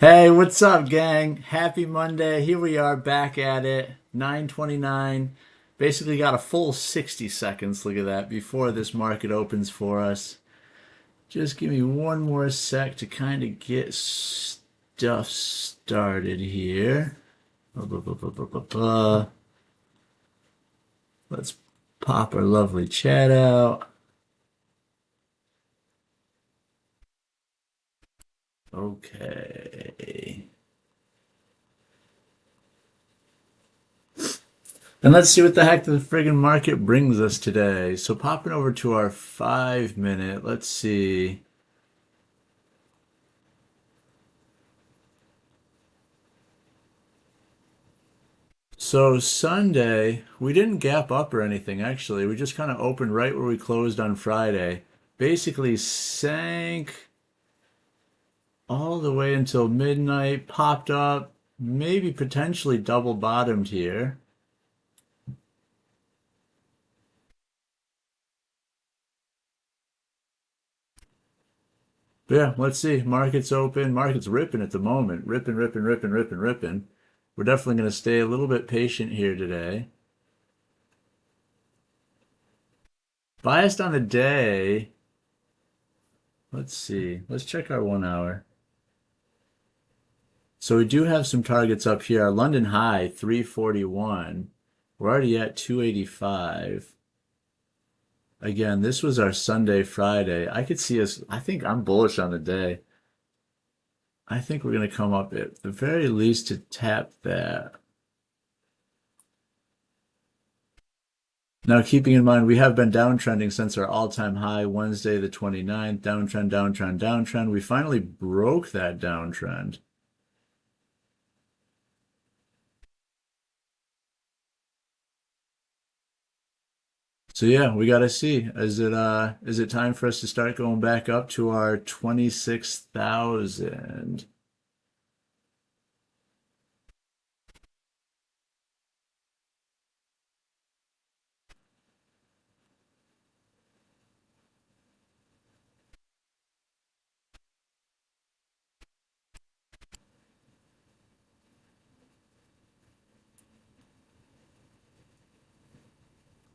Hey, what's up, gang? Happy Monday. Here we are back at it. 9:29. Basically got a full 60 seconds, look at that, before this market opens for us. Just give me one more sec to kind of get stuff started here. Blah, blah, blah, blah, blah, blah, blah. Let's pop our lovely chat out. Okay. And let's see what the heck the friggin' market brings us today. So popping over to our 5 minute, let's see. So Sunday, we didn't gap up or anything actually. We just kind of opened right where we closed on Friday. Basically sank all the way until midnight, popped up, maybe potentially double bottomed here. But yeah, let's see. Market's open. Market's ripping at the moment. Ripping, ripping, ripping, ripping, ripping. We're definitely going to stay a little bit patient here today. Biased on the day. Let's see. Let's check our 1 hour. So we do have some targets up here. Our London high, 341. We're already at 285. Again, this was our Sunday, Friday. I could see us, I think I'm bullish on the day. I think we're going to come up at the very least to tap that. Now, keeping in mind, we have been downtrending since our all-time high Wednesday, the 29th. Downtrend, downtrend, downtrend. We finally broke that downtrend. So yeah, we gotta see. Is it time for us to start going back up to our 26,000?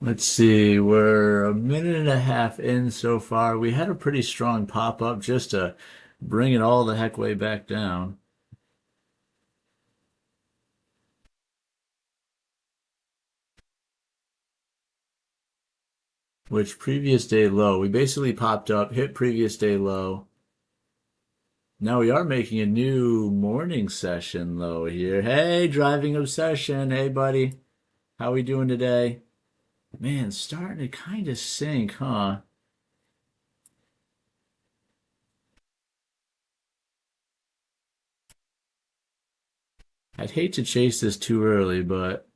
Let's see, we're a minute and a half in so far. We had a pretty strong pop up just to bring it all the heck way back down. Which previous day low, we basically popped up, hit previous day low. Now we are making a new morning session low here. Hey, driving obsession. Hey, buddy. How we doing today? Man, starting to kind of sink, huh? I'd hate to chase this too early, but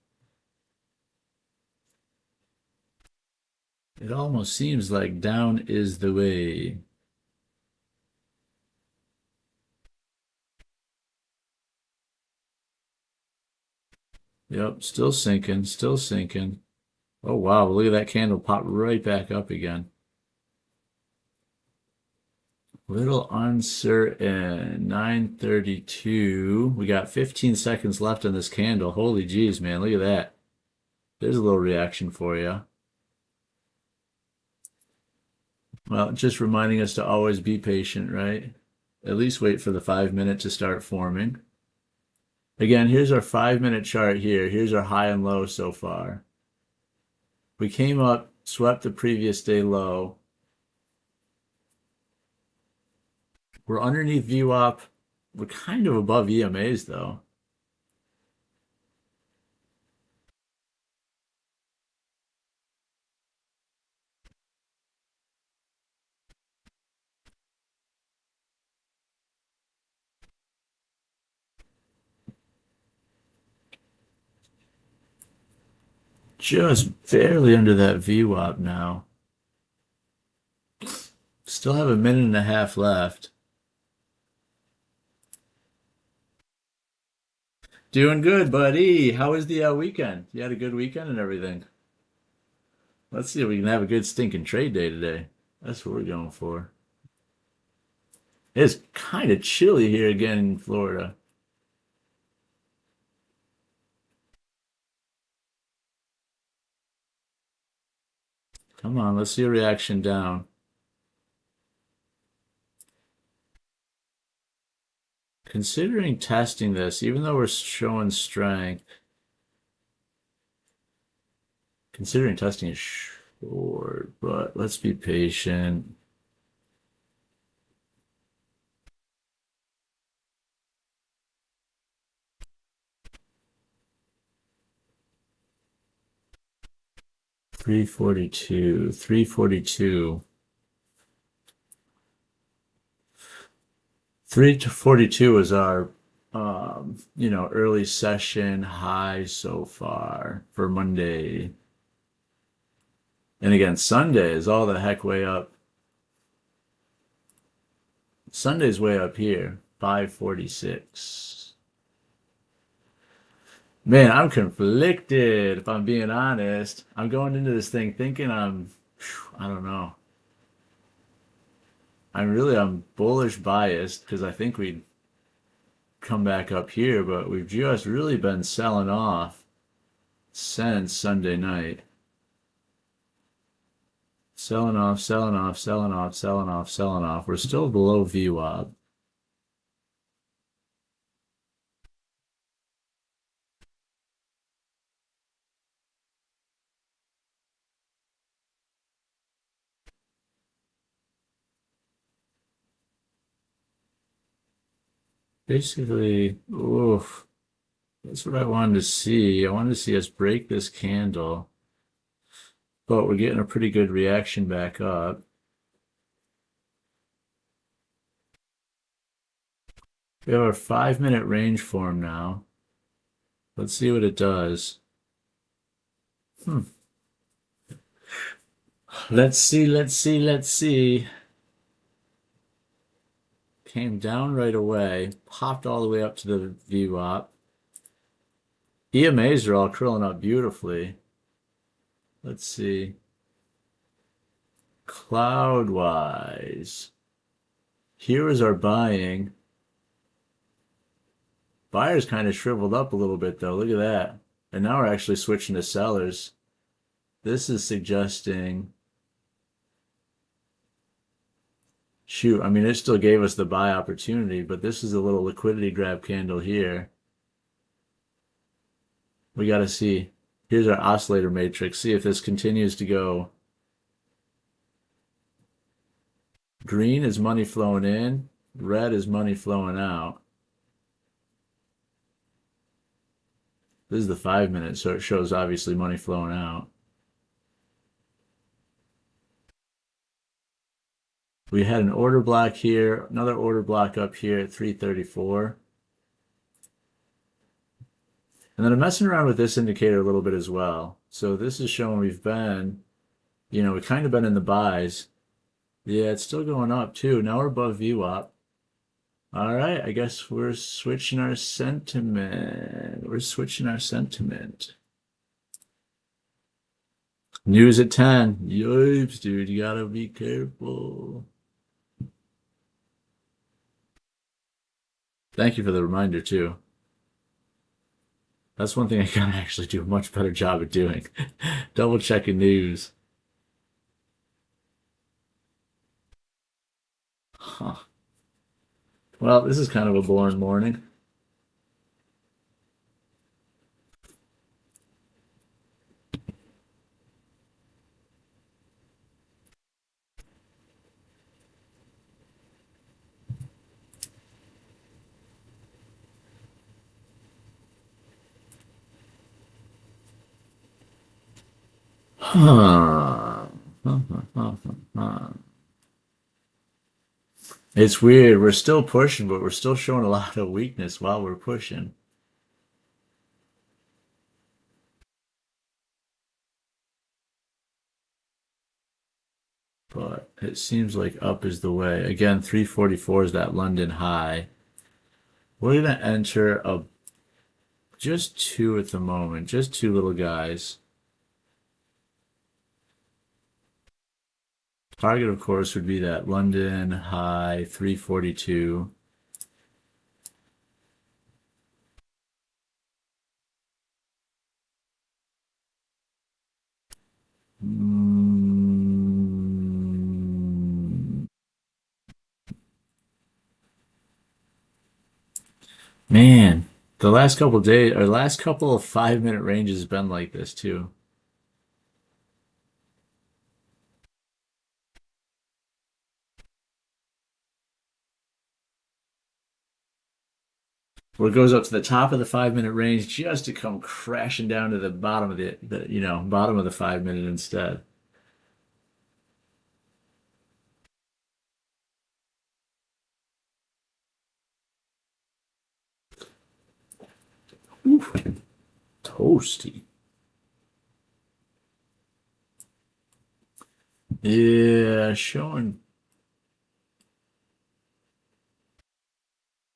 it almost seems like down is the way. Yep, still sinking, still sinking. Oh wow, look at that candle pop right back up again. Little uncertain. 9:32. We got 15 seconds left on this candle. Holy jeez, man, look at that. There's a little reaction for you. Well, just reminding us to always be patient, right? At least wait for the 5 minute to start forming. Again, here's our 5 minute chart here. Here's our high and low so far. We came up, swept the previous day low. We're underneath VWAP. We're kind of above EMAs though. Just barely under that VWAP now. Still have a minute and a half left. Doing good, buddy. How was the weekend? You had a good weekend and everything. Let's see if we can have a good stinking trade day today. That's what we're going for. It's kind of chilly here again in Florida. Come on, let's see a reaction down. Considering testing this, even though we're showing strength, considering testing is short, but let's be patient. Three 342. 342 is our early session high so far for Monday. And again, Sunday is all the heck way up. Sunday's way up here, 546. Man, I'm conflicted if I'm being honest. I'm going into this thing thinking I don't know. I'm bullish biased because I think we'd come back up here, but we've just really been selling off since Sunday night. Selling off, selling off, selling off, selling off, selling off. We're still below VWAP. Basically, oof, that's what I wanted to see. I wanted to see us break this candle, but we're getting a pretty good reaction back up. We have our 5-minute range form now. Let's see what it does. Let's see, let's see, let's see. Came down right away, popped all the way up to the VWAP. EMAs are all curling up beautifully. Let's see. Cloud-wise. Here is our buying. Buyers kind of shriveled up a little bit though. Look at that. And now we're actually switching to sellers. This is suggesting, shoot, I mean, it still gave us the buy opportunity, but this is a little liquidity grab candle here. We got to see. Here's our oscillator matrix. See if this continues to go. Green is money flowing in. Red is money flowing out. This is the 5-minute, so it shows obviously money flowing out. We had an order block here, another order block up here at 334. And then I'm messing around with this indicator a little bit as well. So this is showing we've been, we've kind of been in the buys. Yeah, it's still going up too. Now we're above VWAP. All right, I guess we're switching our sentiment. We're switching our sentiment. News at 10. Yipes, dude, you gotta be careful. Thank you for the reminder too. That's one thing I gotta actually do a much better job at doing. Double checking news. Huh. Well, this is kind of a boring morning. Huh. It's weird. We're still pushing, but we're still showing a lot of weakness while we're pushing. But it seems like up is the way. Again, 344 is that London high. We're going to enter just two at the moment, just two little guys. Target, of course, would be that London high 342. Man, the last couple of days, or last couple of 5 minute ranges has been like this too. Where it goes up to the top of the 5 minute range just to come crashing down to the bottom of the bottom of the 5 minute instead. Oof, toasty. Yeah, showing,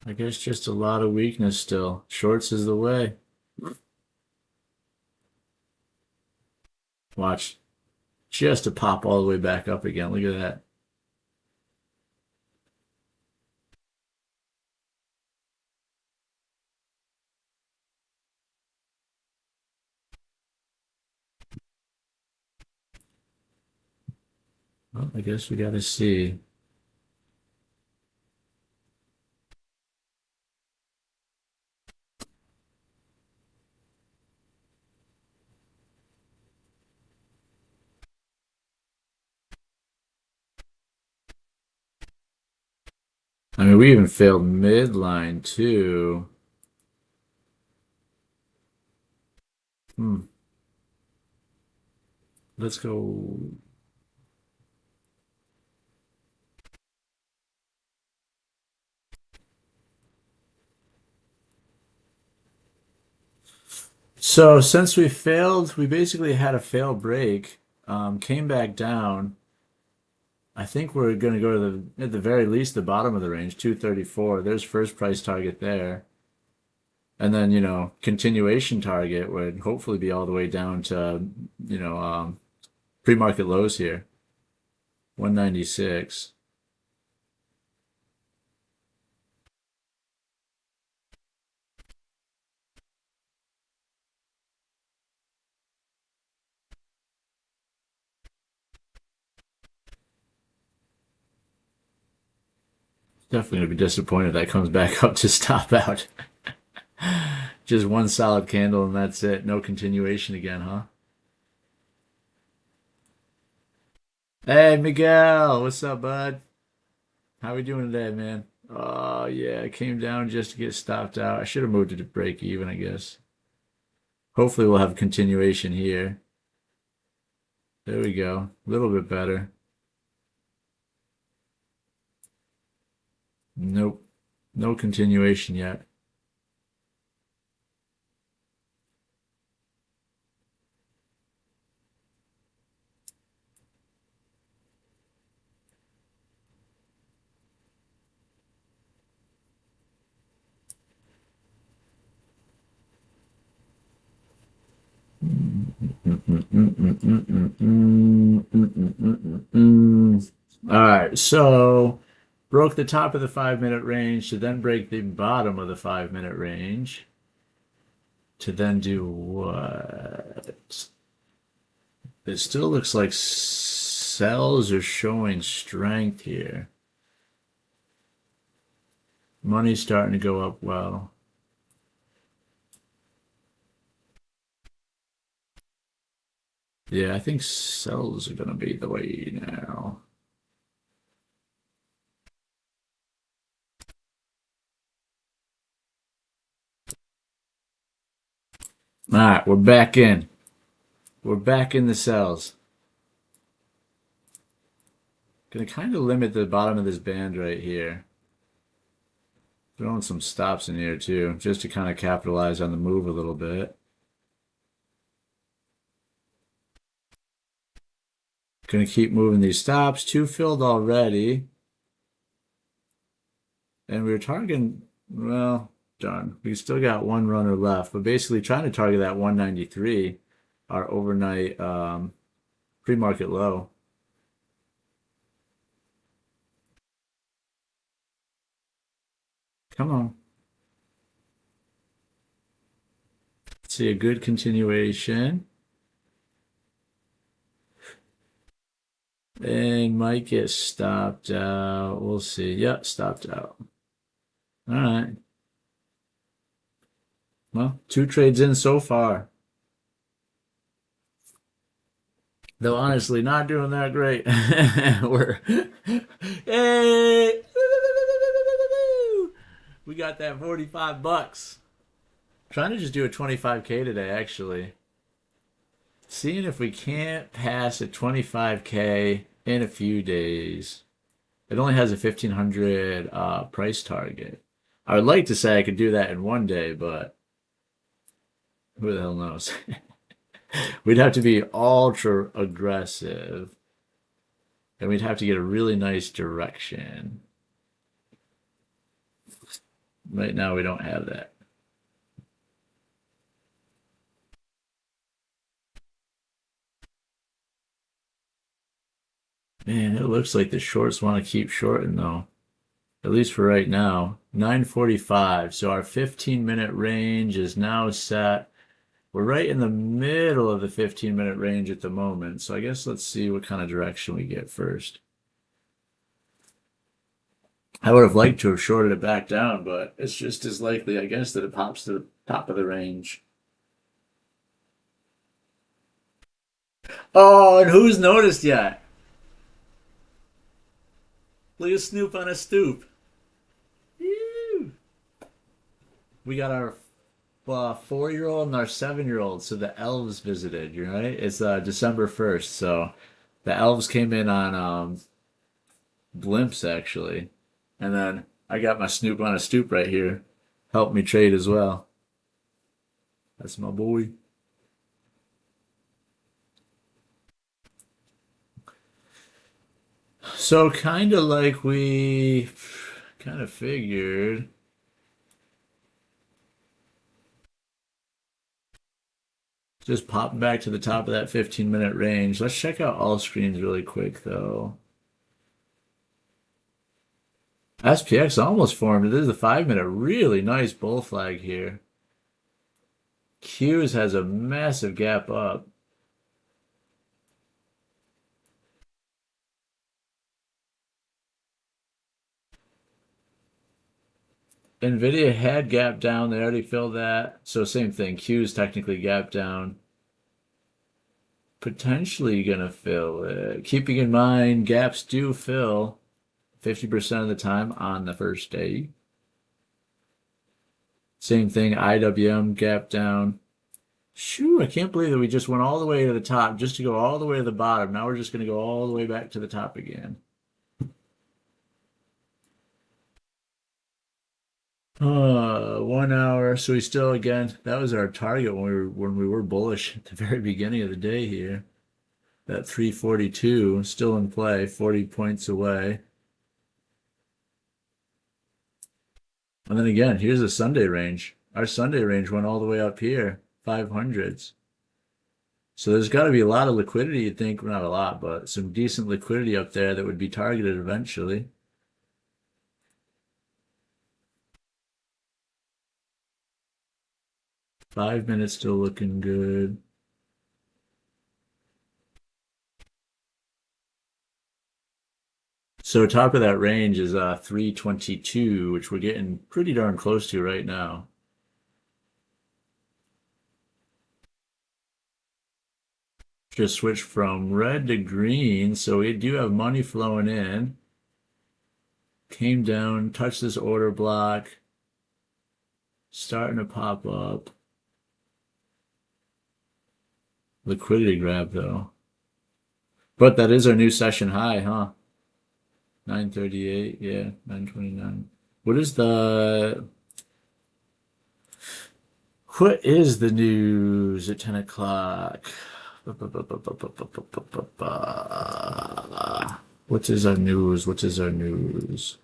I guess, just a lot of weakness still. Shorts is the way. Watch, just to pop all the way back up again. Look at that. Well, I guess we got to see. I mean, we even failed midline too. Hmm. Let's go. So since we failed, we basically had a fail break, came back down. I think we're going to go to at the very least, the bottom of the range, 234. There's first price target there. And then, continuation target would hopefully be all the way down to, pre-market lows here, 196. Definitely going to be disappointed that comes back up to stop out. Just one solid candle and that's it. No continuation again, huh? Hey, Miguel, what's up, bud? How we doing today, man? Oh, yeah, I came down just to get stopped out. I should have moved it to break even, I guess. Hopefully we'll have continuation here. There we go. A little bit better. Nope. No continuation yet. All right, so broke the top of the 5 minute range to then break the bottom of the 5 minute range to then do what? It still looks like sells are showing strength here. Money's starting to go up well. Yeah, I think sells are going to be the way now. All right, we're back in. We're back in the cells. Gonna kind of limit the bottom of this band right here. Throwing some stops in here too, just to kind of capitalize on the move a little bit. Gonna keep moving these stops. Two filled already. And we were targeting, well, darn, we still got one runner left, but basically trying to target that 193, our overnight pre-market low. Come on. See a good continuation. And might get stopped out. We'll see. Yep, stopped out. All right. Well, 2 trades in so far. Though honestly, not doing that great. We're hey, we got that $45. Trying to just do a 25K today, actually. Seeing if we can't pass a 25K in a few days. It only has a 1500 price target. I would like to say I could do that in one day, but who the hell knows? We'd have to be ultra aggressive, and we'd have to get a really nice direction. Right now, we don't have that. Man, it looks like the shorts want to keep shorting, though. At least for right now. 9:45. So our 15-minute range is now set. We're right in the middle of the 15-minute range at the moment. So I guess let's see what kind of direction we get first. I would have liked to have shorted it back down, but it's just as likely, I guess, that it pops to the top of the range. Oh, and who's noticed yet? Look at Snoop on a stoop. Woo! We got our 4-year-old and our 7-year-old. So the elves visited, you right? It's December 1st. So the elves came in on blimps, actually. And then I got my Snoop on a stoop right here. Helped me trade as well. That's my boy. So kind of like we kind of figured. Just popping back to the top of that 15-minute range. Let's check out all screens really quick, though. SPX almost formed. This is the 5-minute. Really nice bull flag here. Q's has a massive gap up. Nvidia had gap down. They already filled that. So same thing. Q's technically gap down. Potentially gonna fill it. Keeping in mind, gaps do fill 50% of the time on the first day. Same thing, IWM gap down. Shoo, I can't believe that we just went all the way to the top just to go all the way to the bottom. Now we're just going to go all the way back to the top again. 1 hour. So we still, again, that was our target when we were bullish at the very beginning of the day here. That 342 still in play, 40 points away. And then again, here's the Sunday range. Our Sunday range went all the way up here, 500s. So there's got to be a lot of liquidity, you'd think, well, not a lot, but some decent liquidity up there that would be targeted eventually. 5 minutes still looking good. So top of that range is 322, which we're getting pretty darn close to right now. Just switched from red to green, so we do have money flowing in. Came down, touched this order block. Starting to pop up. Liquidity grab though. But that is our new session high, huh? 938, yeah, 929. What is the news at 10 o'clock? What is our news? What is our news?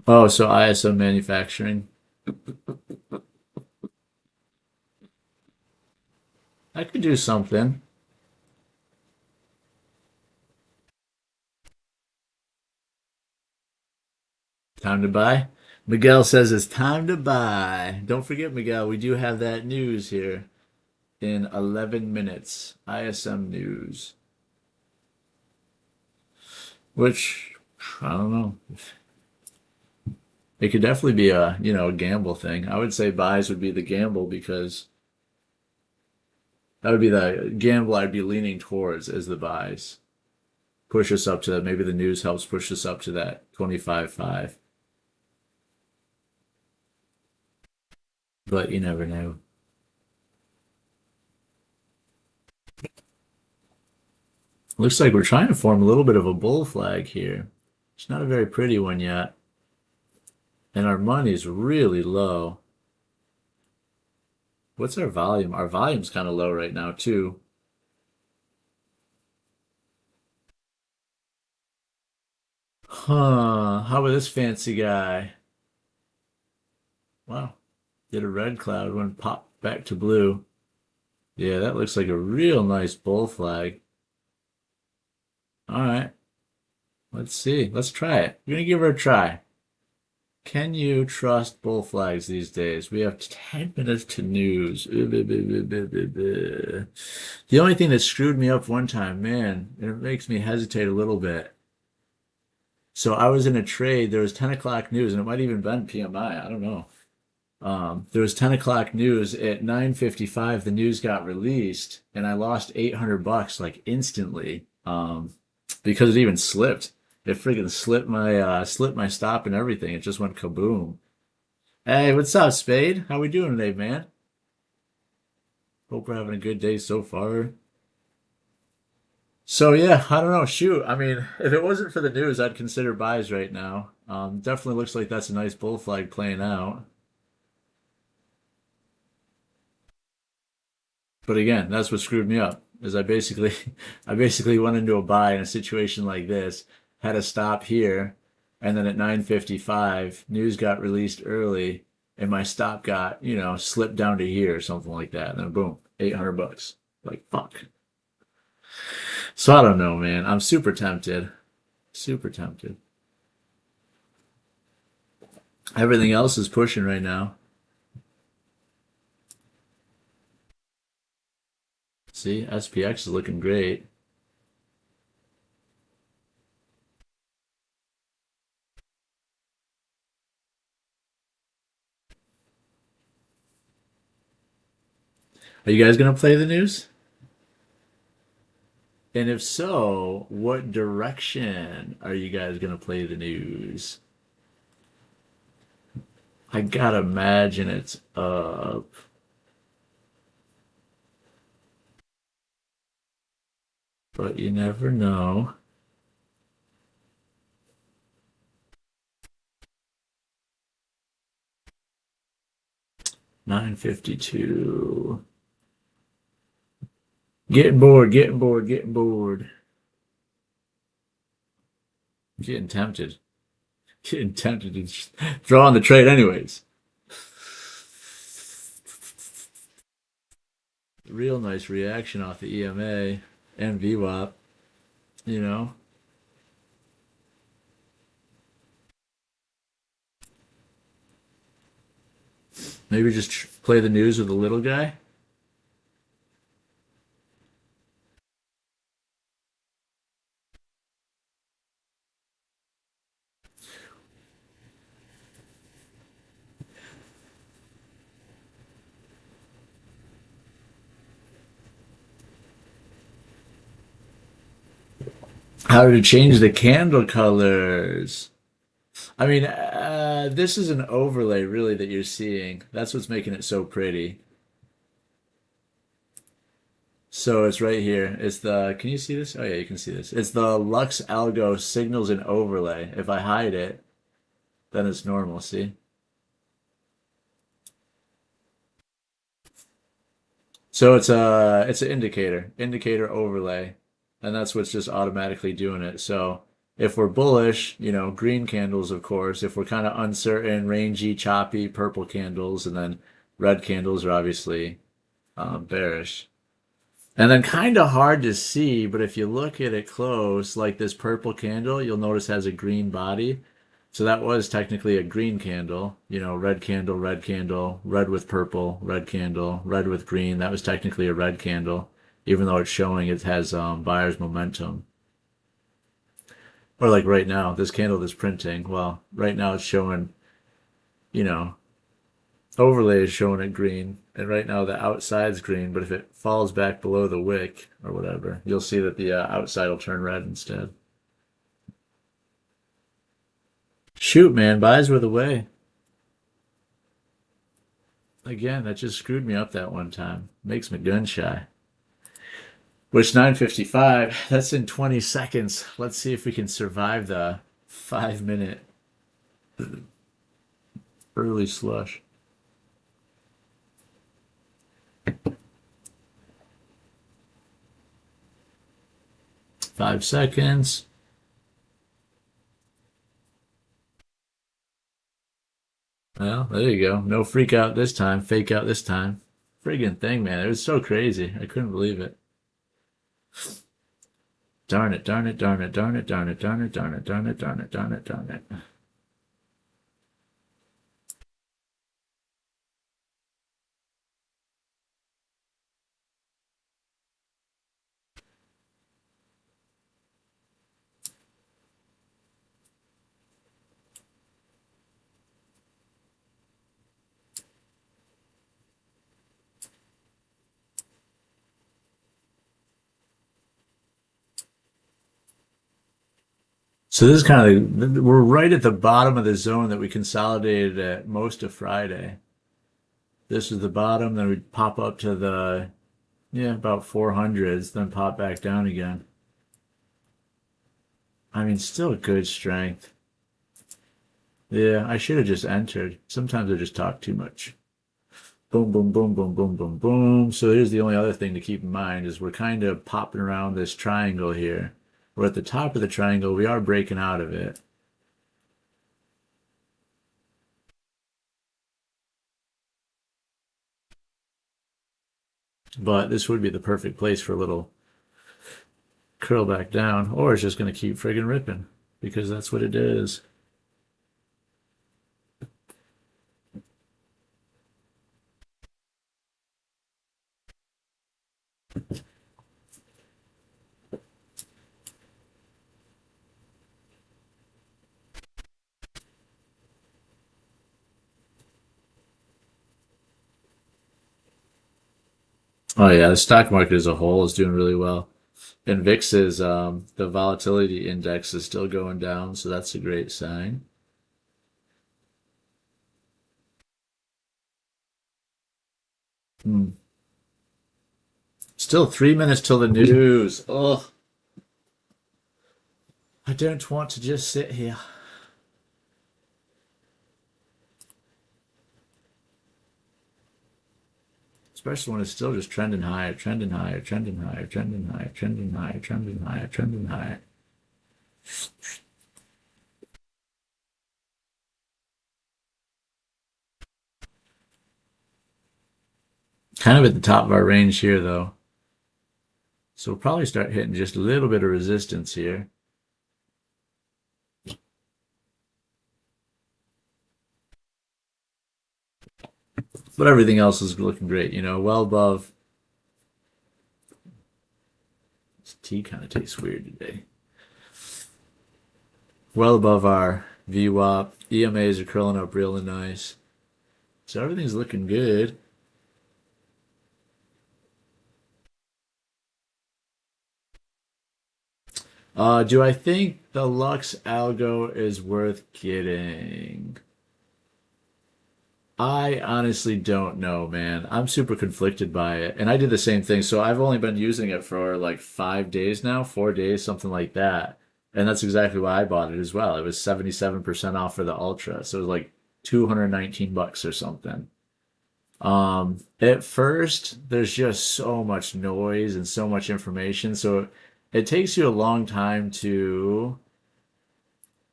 Oh, so ISM manufacturing. I could do something. Time to buy? Miguel says it's time to buy. Don't forget, Miguel, we do have that news here in 11 minutes. ISM news. Which, I don't know. It could definitely be a gamble thing. I would say buys would be the gamble because that would be the gamble I'd be leaning towards as the buys. Push us up to that. Maybe the news helps push us up to that 25.5. But you never know. Looks like we're trying to form a little bit of a bull flag here. It's not a very pretty one yet. And our money's really low. What's our volume? Our volume's kind of low right now, too. Huh. How about this fancy guy? Wow. Did a red cloud, went pop back to blue. Yeah, that looks like a real nice bull flag. All right. Let's see. Let's try it. We're going to give her a try. Can you trust bull flags these days? We have 10 minutes to news. The only thing that screwed me up one time, man, and it makes me hesitate a little bit. So I was in a trade, there was 10 o'clock news, and it might even been PMI, I don't know. There was 10 o'clock news at 9:55, the news got released, and I lost $800 like instantly, because it even slipped. It freaking slipped my stop and everything. It just went kaboom. Hey, what's up, Spade? How we doing today, man? Hope we're having a good day so far. So yeah, I don't know. Shoot, I mean, if it wasn't for the news, I'd consider buys right now. Definitely looks like that's a nice bull flag playing out. But again, that's what screwed me up. Is I basically, I basically went into a buy in a situation like this, had a stop here, and then at 9:55, news got released early, and my stop got, slipped down to here or something like that, and then boom, $800. Like fuck. So I don't know, man. I'm super tempted. Super tempted. Everything else is pushing right now. See, SPX is looking great. Are you guys gonna play the news? And if so, what direction are you guys gonna play the news? I gotta imagine it's up. But you never know. $9.52. Getting bored, getting bored, getting bored. Getting tempted. Getting tempted to just throw on the trade anyways. Real nice reaction off the EMA and VWAP, you know. Maybe just play the news with the little guy. How to change the candle colors. I mean, this is an overlay really that you're seeing. That's what's making it so pretty. So it's right here. It's the, can you see this? Oh yeah, you can see this. It's the Lux Algo signals and overlay. If I hide it, then it's normal, see? So it's an indicator overlay, and that's what's just automatically doing it. So if we're bullish, green candles, of course. If we're kind of uncertain, rangy, choppy, purple candles, and then red candles are obviously bearish. And then kind of hard to see, but if you look at it close, like this purple candle, you'll notice has a green body. So that was technically a green candle, red candle, red with purple, red candle, red with green. That was technically a red candle, even though it's showing it has buyer's momentum. Or like right now, this candle that's printing, well, right now it's showing, you know, overlay is showing it green, and right now the outside's green, but if it falls back below the wick or whatever, you'll see that the outside will turn red instead. Shoot, man, buys were the way. Again, that just screwed me up that one time. Makes me gun shy. Which 9:55, that's in 20 seconds. Let's see if we can survive the 5 minute early slush. 5 seconds. Well, there you go. No freak out this time. Fake out this time. Friggin' thing, man. It was so crazy. I couldn't believe it. Darn it, darn it, darn it, darn it, darn it, darn it, darn it, darn it, darn it, darn it, darn it. So this is kind of, we're right at the bottom of the zone that we consolidated at most of Friday. This is the bottom, then we pop up to the, yeah, about 400s, then pop back down again. I mean, still good strength. Yeah, I should have just entered. Sometimes I just talk too much. Boom, boom, boom, boom, boom, boom, boom. So here's the only other thing to keep in mind is we're kind of popping around this triangle here. We're at the top of the triangle. We are breaking out of it. But this would be the perfect place for a little curl back down. Or it's just going to keep friggin' ripping because that's what it is. Oh yeah, the stock market as a whole is doing really well. And VIX is the volatility index is still going down, so that's a great sign. Hmm. Still 3 minutes till the news. Ugh, I don't want to just sit here. Especially when it's still just trending higher, trending higher, trending higher, trending higher, trending higher, trending higher, trending higher. Kind of at the top of our range here, though. So we'll probably start hitting just a little bit of resistance here. But everything else is looking great, well above. This tea kind of tastes weird today. Well above our VWAP. EMAs are curling up really nice. So everything's looking good. Do I think the Lux algo is worth getting? I honestly don't know, man. I'm super conflicted by it. And I did the same thing. So I've only been using it for like 5 days now, 4 days, something like that. And that's exactly why I bought it as well. It was 77% off for the Ultra. So it was like 219 bucks or something. At first, there's just so much noise and so much information. So it takes you a long time to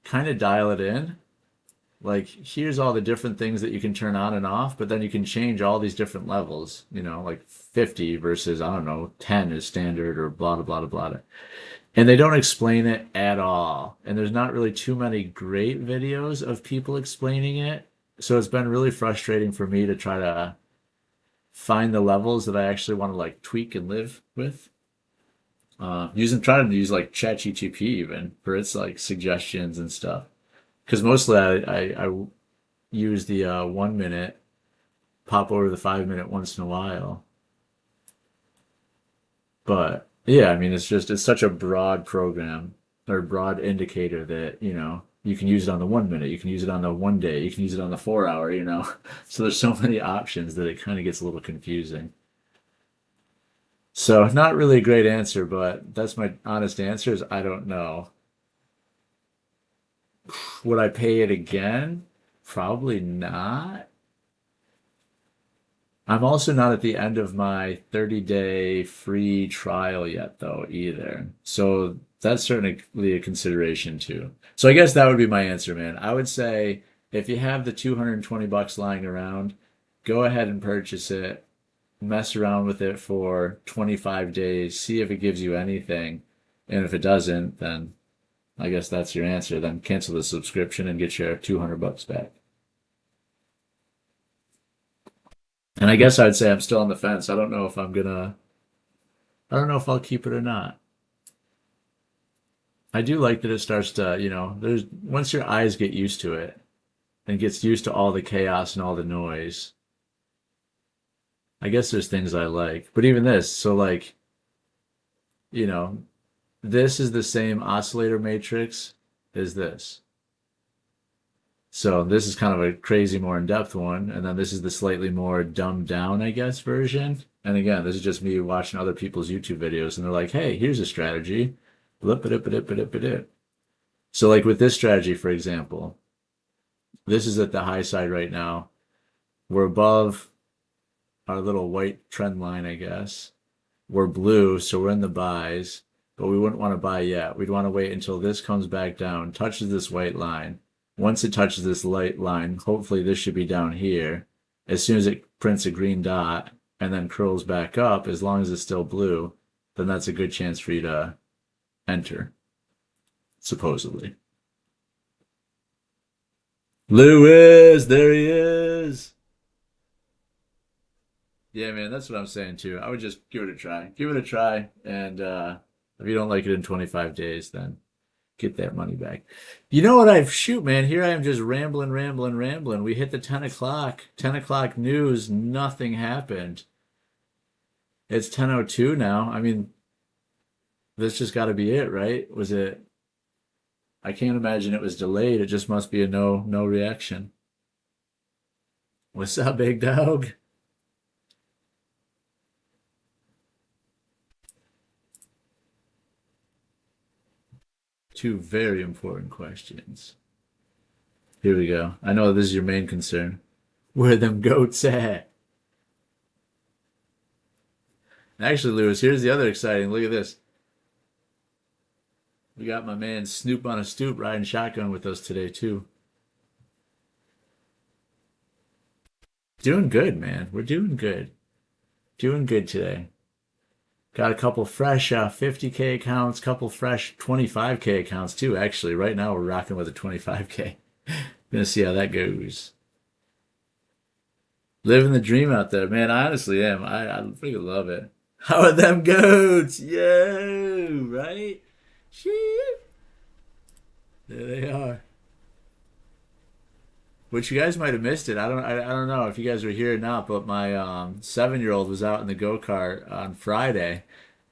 kind of dial it in. Like, here's all the different things that you can turn on and off, but then you can change all these different levels, like 50 versus, I don't know, 10 is standard or blah, blah, blah, blah. And they don't explain it at all. And there's not really too many great videos of people explaining it. So it's been really frustrating for me to try to find the levels that I actually want to like tweak and live with. Trying to use like ChatGTP even for its like suggestions and stuff. Because mostly I use the 1 minute, pop over the 5 minute once in a while. But yeah, I mean, it's such a broad program or broad indicator that, you can use it on the 1 minute, you can use it on the 1 day, you can use it on the 4 hour, So there's so many options that it kind of gets a little confusing. So not really a great answer, but that's my honest answer is I don't know. Would I pay it again? Probably not. I'm also not at the end of my 30-day free trial yet, though, either. So that's certainly a consideration too. So I guess that would be my answer, man. I would say if you have the 220 bucks lying around, go ahead and purchase it, mess around with it for 25 days, see if it gives you anything. And if it doesn't, then I guess that's your answer. Then cancel the subscription and get your 200 bucks back. And I guess I'd say I'm still on the fence. I don't know if I'll keep it or not. I do like that it starts to, there's once your eyes get used to it and gets used to all the chaos and all the noise. I guess there's things I like. But even this, so like, you know, this is the same oscillator matrix as this. So this is kind of a crazy, more in-depth one, and then this is the slightly more dumbed down, I guess, version. And again, this is just me watching other people's YouTube videos, and they're like, "Hey, here's a strategy." Blip it, it, it, it, it. So, like with this strategy, for example, this is at the high side right now. We're above our little white trend line, I guess. We're blue, so we're in the buys, but we wouldn't want to buy yet. We'd want to wait until this comes back down, touches this white line. Once it touches this light line, hopefully this should be down here. As soon as it prints a green dot and then curls back up, as long as it's still blue, then that's a good chance for you to enter, supposedly. Lewis, there he is. Yeah, man, that's what I'm saying too. I would just give it a try. Give it a try, and if you don't like it in 25 days, then get that money back. You know what? Shoot, man. Here I am just rambling, rambling, rambling. We hit the 10 o'clock, 10 o'clock news. Nothing happened. It's 10:02 now. I mean, this just got to be it, right? Was it? I can't imagine it was delayed. It just must be a no reaction. What's up, big dog? Two very important questions. Here we go. I know this is your main concern. Where them goats at? Actually, Lewis, here's the other exciting. Look at this. We got my man Snoop on a stoop riding shotgun with us today too. Doing good, man. We're doing good. Doing good today. Got a couple fresh 50K accounts, couple fresh 25K accounts too. Actually, right now we're rocking with a 25K. Gonna see how that goes. Living the dream out there, man. I honestly am. I freaking love it. How are them goats? Yo, right? Sheep. There they are. Which you guys might have missed it. I don't know if you guys were here or not, but my 7-year-old was out in the go-kart on Friday,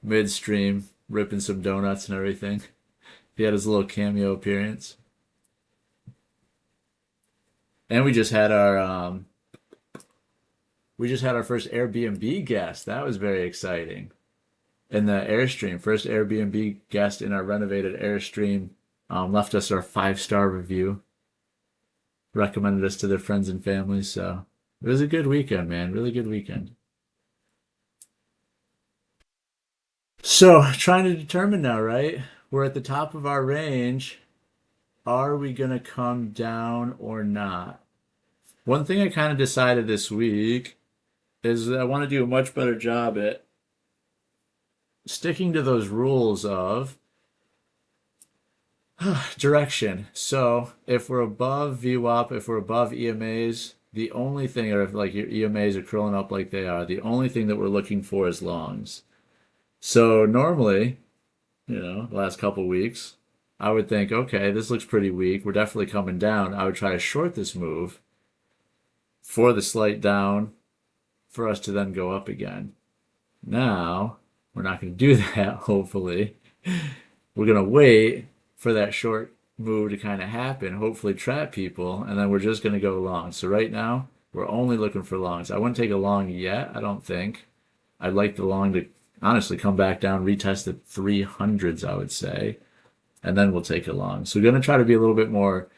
midstream, ripping some donuts and everything. He had his little cameo appearance. And we just had our first Airbnb guest. That was very exciting. In the Airstream, first Airbnb guest in our renovated Airstream, left us our 5-star review. Recommended us to their friends and family. So it was a good weekend, man. Really good weekend. So trying to determine now, right? We're at the top of our range. Are we going to come down or not? One thing I kind of decided this week is that I want to do a much better job at sticking to those rules of Direction. So if we're above VWAP, if we're above EMAs, the only thing, or if like your EMAs are curling up like they are, the only thing that we're looking for is longs. So normally, the last couple weeks, I would think, okay, this looks pretty weak. We're definitely coming down. I would try to short this move for the slight down for us to then go up again. Now, we're not going to do that, hopefully. We're going to wait for that short move to kind of happen, hopefully trap people, and then we're just going to go long. So right now, we're only looking for longs. I wouldn't take a long yet, I don't think. I'd like the long to honestly come back down, retest the 300s, I would say, and then we'll take a long. So we're going to try to be a little bit more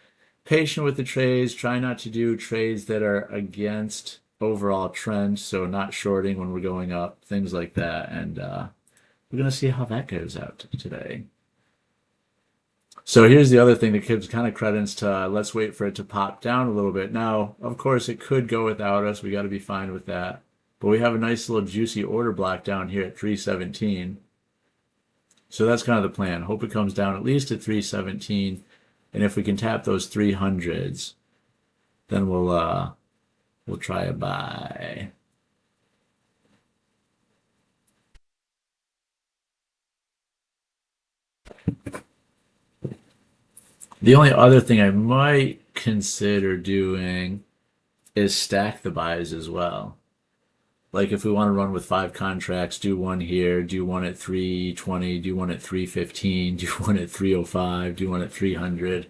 patient with the trades, try not to do trades that are against overall trend, so not shorting when we're going up, things like that. And we're going to see how that goes out today. So here's the other thing that gives kind of credence to let's wait for it to pop down a little bit. Now, of course, it could go without us. We got to be fine with that. But we have a nice little juicy order block down here at 317. So that's kind of the plan. Hope it comes down at least to 317. And if we can tap those 300s, then we'll try a buy. The only other thing I might consider doing is stack the buys as well. Like if we want to run with 5 contracts, do one here, do one at 320, do one at 315, do one at 305, do one at 300.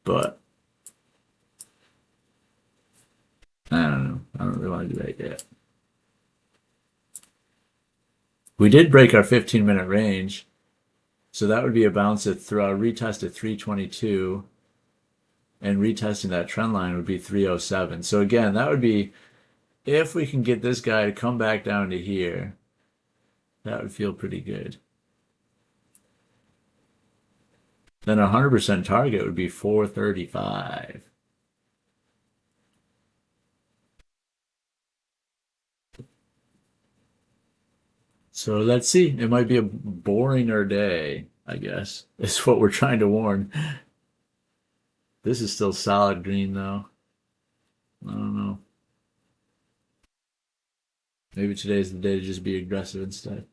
But I don't know. I don't really want to do that yet. We did break our 15-minute range. So that would be a bounce at retest at 322, and retesting that trend line would be 307. So again, that would be if we can get this guy to come back down to here, that would feel pretty good. Then a 100% target would be 435. So let's see. It might be a boringer day, I guess. Is what we're trying to warn. This is still solid green, though. I don't know. Maybe today's the day to just be aggressive instead.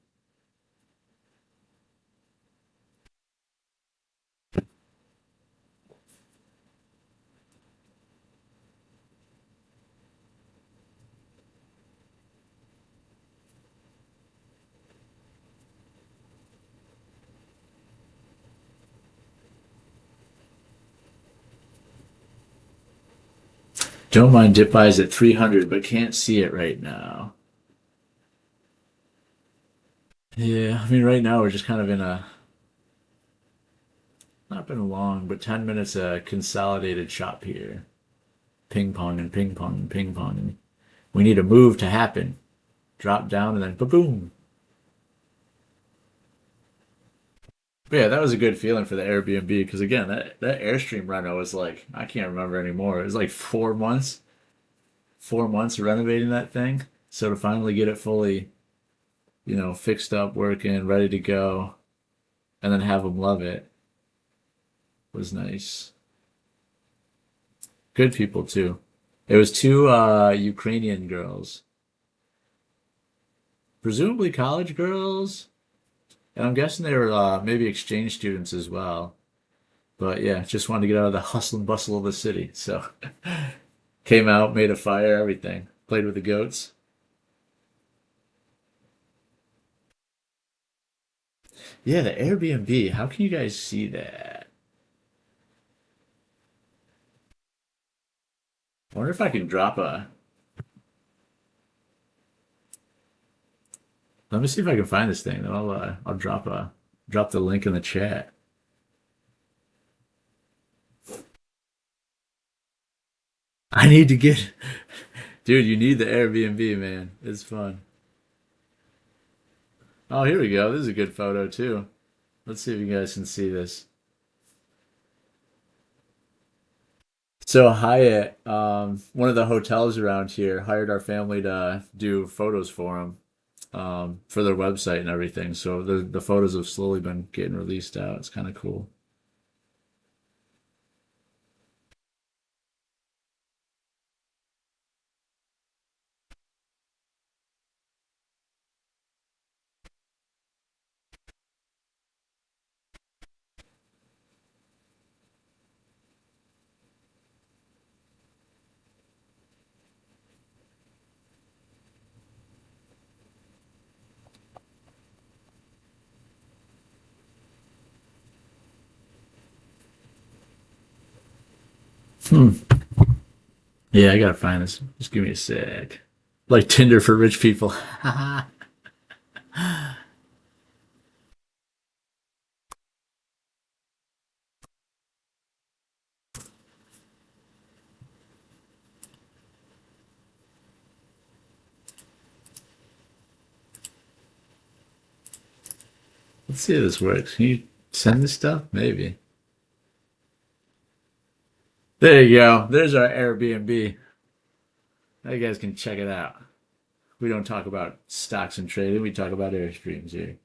Don't mind dip buys at 300, but can't see it right now. Yeah, I mean, right now we're just kind of in a, not been long, but 10 minutes consolidated shop here. Ping pong and ping pong and ping pong. And we need a move to happen. Drop down and then ba-boom. But yeah, that was a good feeling for the Airbnb because again, that Airstream reno was like, I can't remember anymore. It was like 4 months, 4 months renovating that thing. So to finally get it fully, fixed up, working, ready to go, and then have them love it was nice. Good people too. It was two Ukrainian girls, presumably college girls, and I'm guessing they were maybe exchange students as well. But yeah, just wanted to get out of the hustle and bustle of the city. So came out, made a fire, everything. Played with the goats. Yeah, the Airbnb. How can you guys see that? I wonder if I can drop a. Let me see if I can find this thing. Then I'll drop the link in the chat. I need to get, dude. You need the Airbnb, man. It's fun. Oh, here we go. This is a good photo too. Let's see if you guys can see this. So Hyatt, one of the hotels around here, hired our family to do photos for them, for their website and everything. So the photos have slowly been getting released out. It's kind of cool. Hmm. Yeah, I gotta find this. Just give me a sec. Like Tinder for rich people. Let's see if this works. Can you send this stuff? Maybe. There you go. There's our Airbnb. Now you guys can check it out. We don't talk about stocks and trading. We talk about Airstreams here.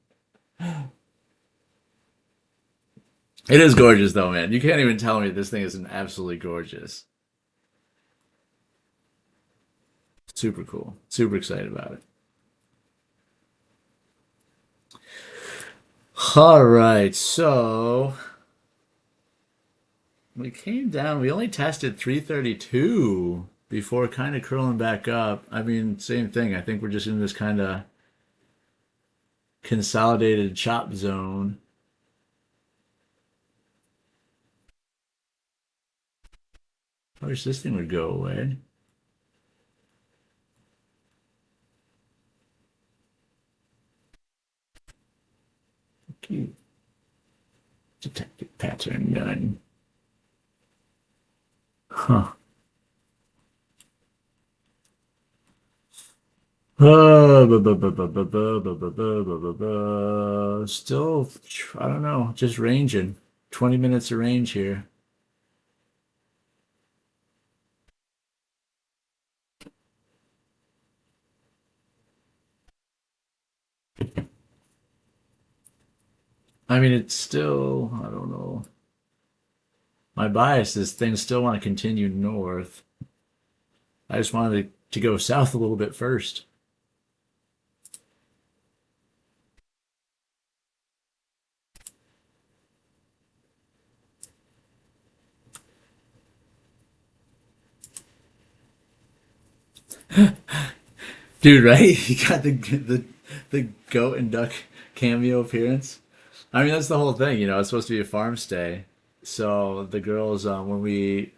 It is gorgeous though, man. You can't even tell me this thing isn't absolutely gorgeous. Super cool. Super excited about it. All right, so we came down. We only tested 332 before kind of curling back up. I mean, same thing. I think we're just in this kind of consolidated chop zone. I wish this thing would go away. Cute. Detected pattern done. Huh. Still, I don't know, just ranging. 20 minutes of range here. I mean, it's still, I don't know. My bias is things still want to continue north. I just wanted to go south a little bit first. Dude, right? You got the goat and duck cameo appearance. I mean, that's the whole thing, you know. It's supposed to be a farm stay. So the girls, when we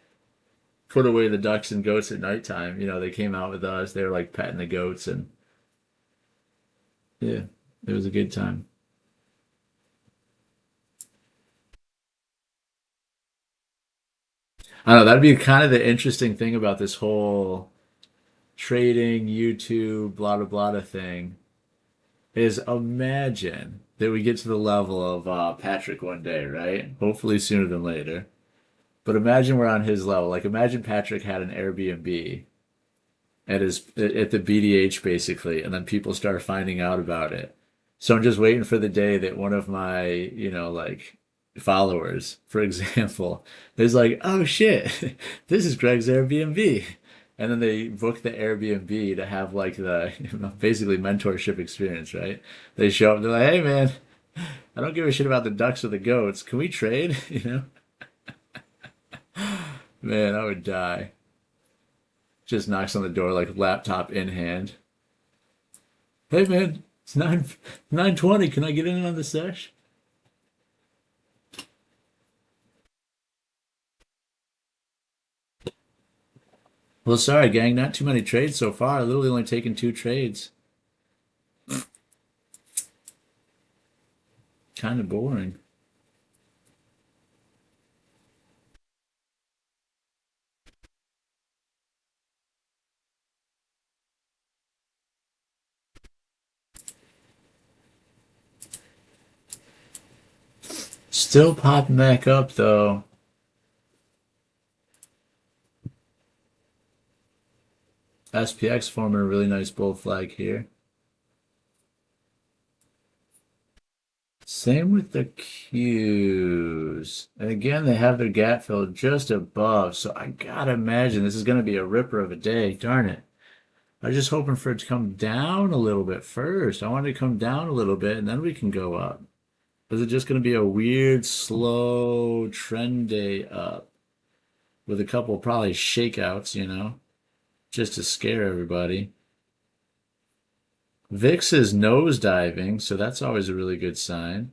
put away the ducks and goats at nighttime, you know, they came out with us. They were like petting the goats, and yeah, it was a good time. I don't know. That'd be kind of the interesting thing about this whole trading, YouTube, blah blah blah thing is imagine that we get to the level of Patrick one day, right? Hopefully sooner than later. But imagine we're on his level. Like imagine Patrick had an Airbnb at the BDH basically, and then people start finding out about it. So I'm just waiting for the day that one of my, like followers, for example, is like, "Oh shit, this is Greg's Airbnb." And then they book the Airbnb to have like the basically mentorship experience, right? They show up, they're like, "Hey man, I don't give a shit about the ducks or the goats. Can we trade?" You know? Man, I would die. Just knocks on the door like laptop in hand. Hey man, it's 9:20. Can I get in on the sesh? Well, sorry, gang, not too many trades so far. Literally only taken two trades. Kind of boring. Still popping back up though. SPX forming a really nice bull flag here. Same with the Qs. And again, they have their gap fill just above. So I gotta imagine this is gonna be a ripper of a day. Darn it. I was just hoping for it to come down a little bit first. I wanted to come down a little bit and then we can go up. Is it just going to be a weird, slow trend day up with a couple probably shakeouts, just to scare everybody? VIX is nosediving, so that's always a really good sign.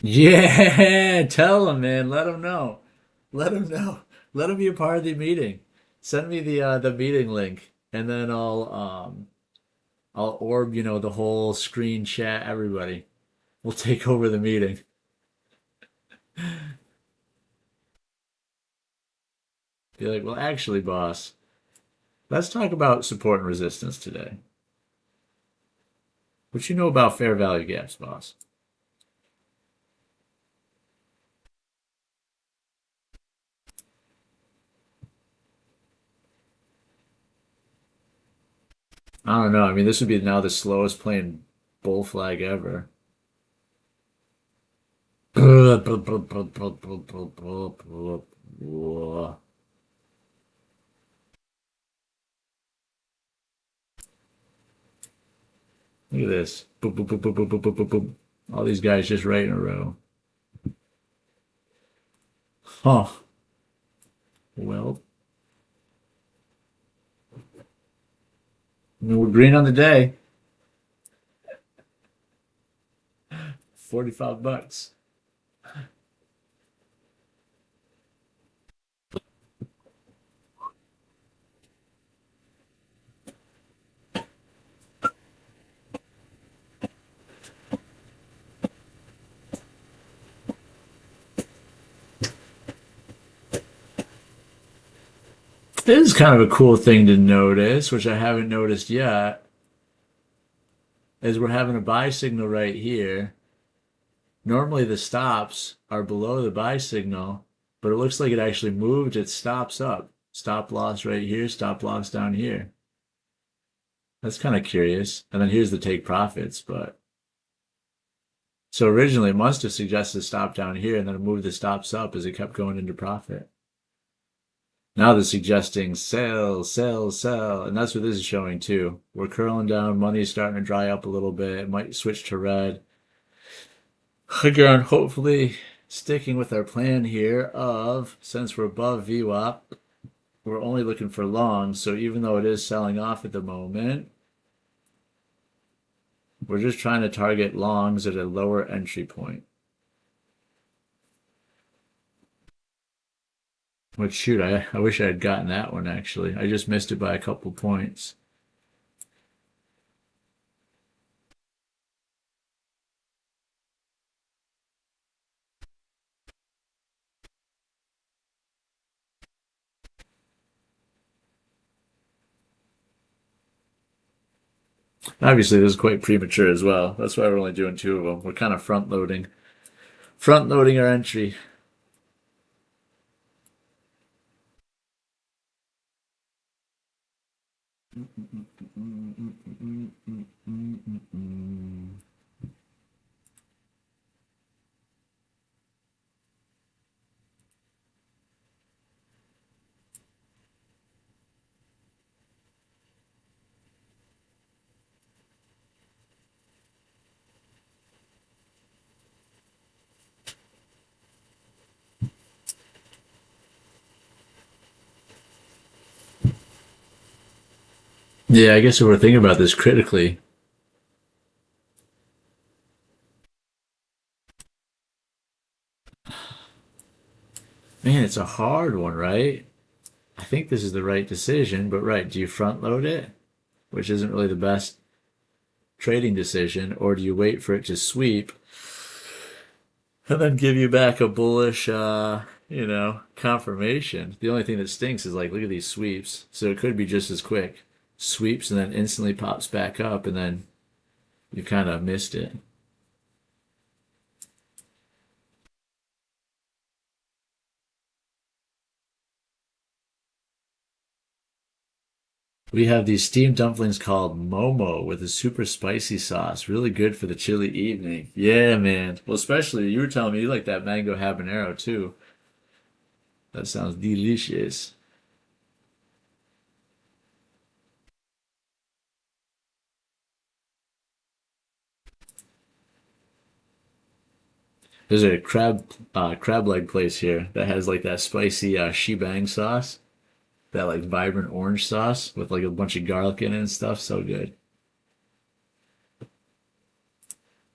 Yeah, tell him, man. Let him know. Let him know. Let him be a part of the meeting. Send me the meeting link, and then I'll orb, the whole screen chat everybody. We'll take over the meeting. Be like, well, actually, boss, let's talk about support and resistance today. What you know about fair value gaps, boss? I don't know. I mean, this would be now the slowest playing bull flag ever. Look at this. Boop, boop, boop, boop, boop, boop, boop, boop, boop. All these guys just right in a row. Huh. Well, I mean, we're green on the day. 45 bucks. This is kind of a cool thing to notice, which I haven't noticed yet, is we're having a buy signal right here. Normally the stops are below the buy signal, but it looks like it actually moved its stops up. Stop loss right here, stop loss down here. That's kind of curious. And then here's the take profits, but so originally it must have suggested a stop down here and then it moved the stops up as it kept going into profit. Now they're suggesting sell, sell, sell, and that's what this is showing too. We're curling down, money's starting to dry up a little bit. It might switch to red. Again, hopefully sticking with our plan here of, since we're above VWAP, we're only looking for long. So even though it is selling off at the moment, we're just trying to target longs at a lower entry point. Which, shoot, I wish I had gotten that one actually. I just missed it by a couple points. Obviously, this is quite premature as well. That's why we're only doing two of them. We're kind of front loading our entry. Yeah, I guess if we're thinking about this critically, man, it's a hard one, right? I think this is the right decision, but right, do you front load it, which isn't really the best trading decision, or do you wait for it to sweep and then give you back a bullish, confirmation? The only thing that stinks is like, look at these sweeps. So it could be just as quick. Sweeps and then instantly pops back up, and then you kind of missed it. We have these steamed dumplings called Momo with a super spicy sauce. Really good for the chilly evening. Yeah, man. Well, especially you were telling me you like that mango habanero too. That sounds delicious. There's a crab leg place here that has like that spicy shebang sauce, that like vibrant orange sauce with like a bunch of garlic in it and stuff. So good.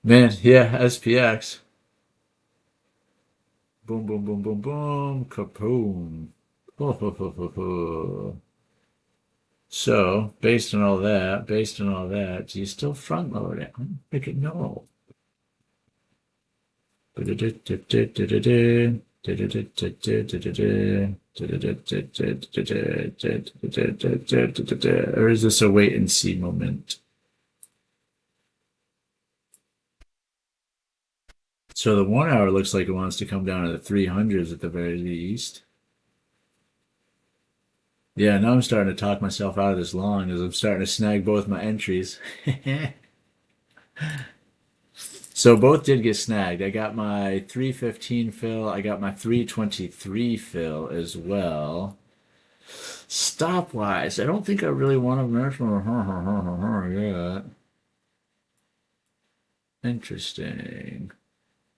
Man, yeah, SPX. Boom, boom, boom, boom, boom. Kaboom. Ho, ho, ho, ho, ho. So, based on all that, do you still front load it? I'm thinking no. Or is this a wait and see moment? So the 1 hour looks like it wants to come down to the 300s at the very least. Yeah, now I'm starting to talk myself out of this long as I'm starting to snag both my entries. So both did get snagged. I got my 315 fill. I got my 323 fill as well. Stopwise, I don't think I really want to mention yet. Interesting.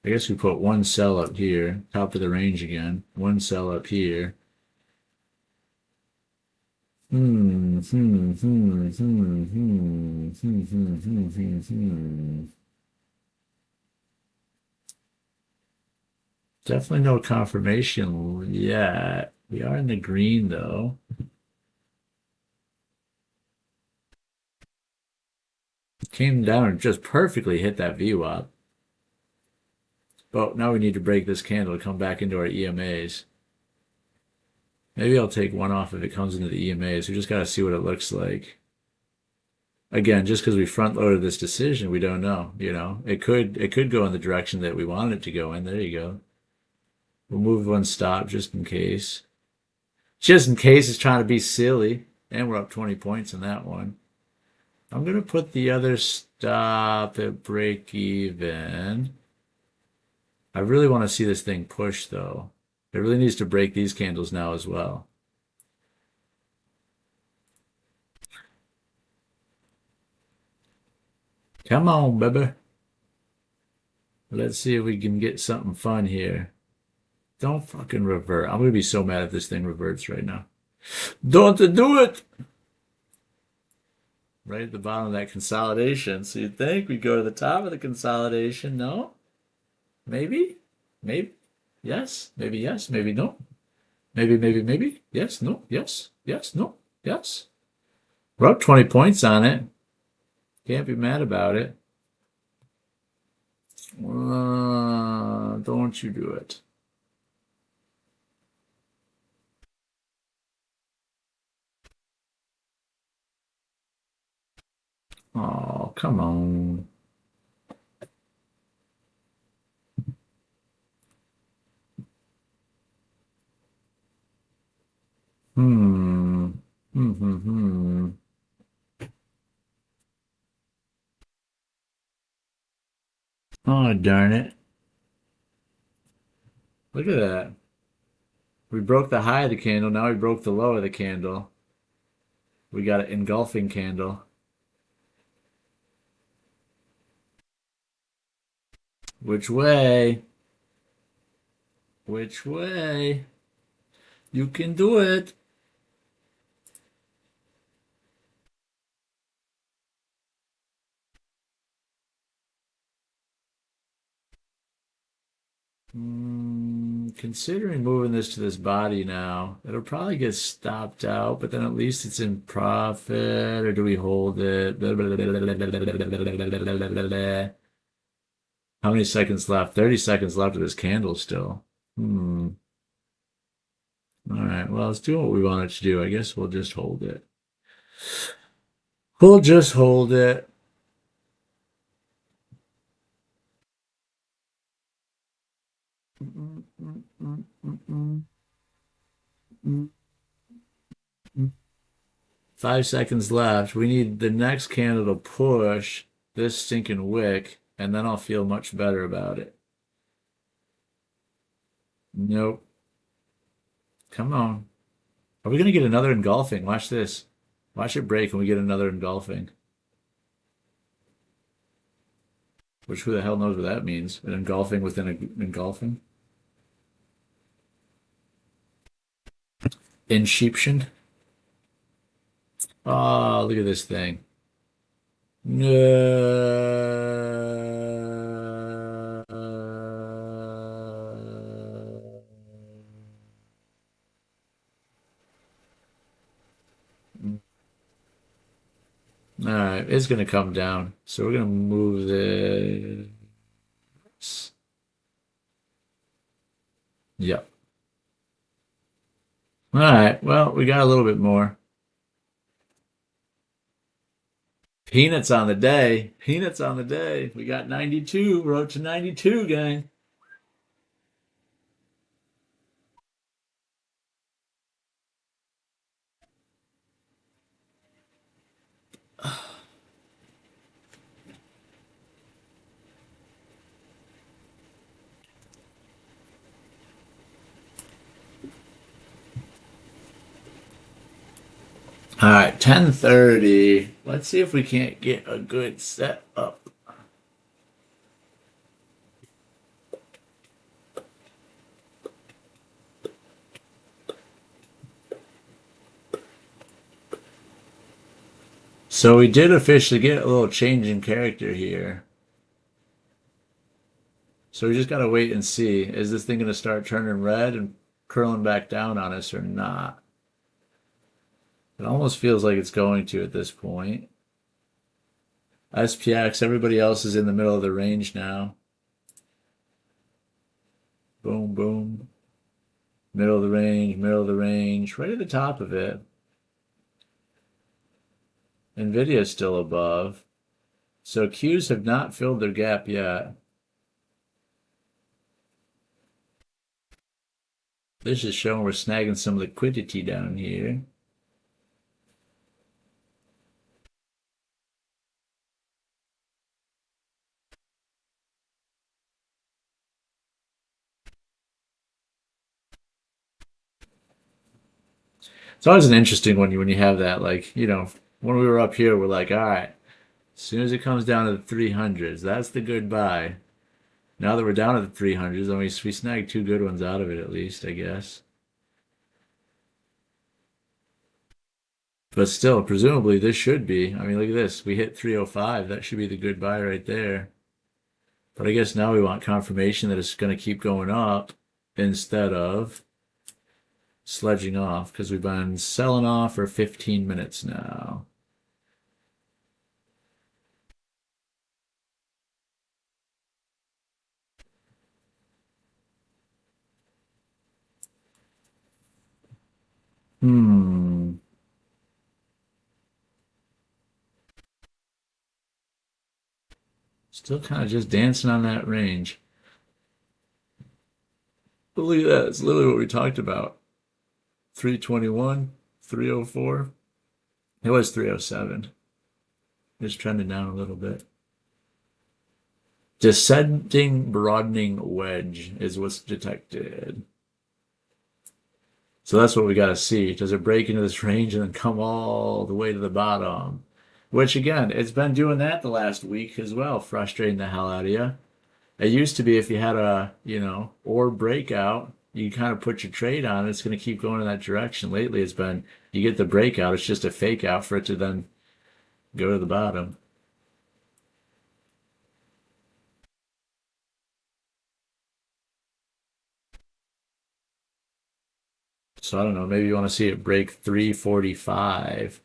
I guess we put one sell up here, top of the range again. One sell up here. Definitely no confirmation yet. We are in the green though. Came down and just perfectly hit that VWAP. But now we need to break this candle to come back into our EMAs. Maybe I'll take one off if it comes into the EMAs. We just got to see what it looks like. Again, just because we front loaded this decision, we don't know. You know, it could go in the direction that we want it to go in. There you go. We'll move one stop just in case. Just in case it's trying to be silly. And we're up 20 points in that one. I'm going to put the other stop at break even. I really want to see this thing push, though. It really needs to break these candles now as well. Come on, baby. Let's see if we can get something fun here. Don't fucking revert. I'm going to be so mad if this thing reverts right now. Don't do it! Right at the bottom of that consolidation. So you'd think we'd go to the top of the consolidation. No? Maybe? Maybe? Yes? Maybe yes? Maybe no? Maybe, maybe, maybe? Yes? No? Yes? Yes? No? Yes? We're up 20 points on it. Can't be mad about it. Don't you do it. Oh, come on. Hmm. Hmm. Hmm. Hmm. Oh, darn it. Look at that. We broke the high of the candle. Now we broke the low of the candle. We got an engulfing candle. Which way? Which way? You can do it. Considering moving this to this body now, it'll probably get stopped out, but then at least it's in profit. Or do we hold it? How many seconds left? 30 seconds left of this candle still. All right, well, let's do what we wanted to do. I guess we'll just hold it. We'll just hold it. Mm, mm, mm, mm, mm, mm, mm. 5 seconds left. We need the next candle to push this stinking wick, and then I'll feel much better about it. Nope. Come on. Are we going to get another engulfing? Watch this. Watch it break and we get another engulfing. Which who the hell knows what that means? An engulfing within an engulfing? Inception? Oh, look at this thing. No. All right, it's going to come down. So we're going to move this. Yep. All right, well, we got a little bit more. Peanuts on the day. Peanuts on the day. We got 92. We're up to 92, gang. All right, 10:30. Let's see if we can't get a good set up. So we did officially get a little change in character here. So we just got to wait and see. Is this thing going to start turning red and curling back down on us or not? It almost feels like it's going to at this point. SPX, everybody else is in the middle of the range now. Boom, boom. Middle of the range, right at the top of it. Nvidia is still above. So Qs have not filled their gap yet. This is showing we're snagging some liquidity down here. It's always an interesting one when you have that. Like, when we were up here, we're like, all right, as soon as it comes down to the 300s, that's the good buy. Now that we're down at the 300s, we snagged two good ones out of it at least, I guess. But still, presumably this should be. I mean, look at this. We hit 305. That should be the good buy right there. But I guess now we want confirmation that it's going to keep going up instead of sledging off because we've been selling off for 15 minutes now. Hmm. Still kind of just dancing on that range. But look at that. It's literally what we talked about. 321, 304. It was 307. Just trending down a little bit. Descending broadening wedge is what's detected. So that's what we got to see. Does it break into this range and then come all the way to the bottom? Which again, it's been doing that the last week as well, frustrating the hell out of you. It used to be if you had a, or breakout, you kind of put your trade on, it's going to keep going in that direction. Lately, it's been you get the breakout, it's just a fake out for it to then go to the bottom. So I don't know, maybe you want to see it break 345.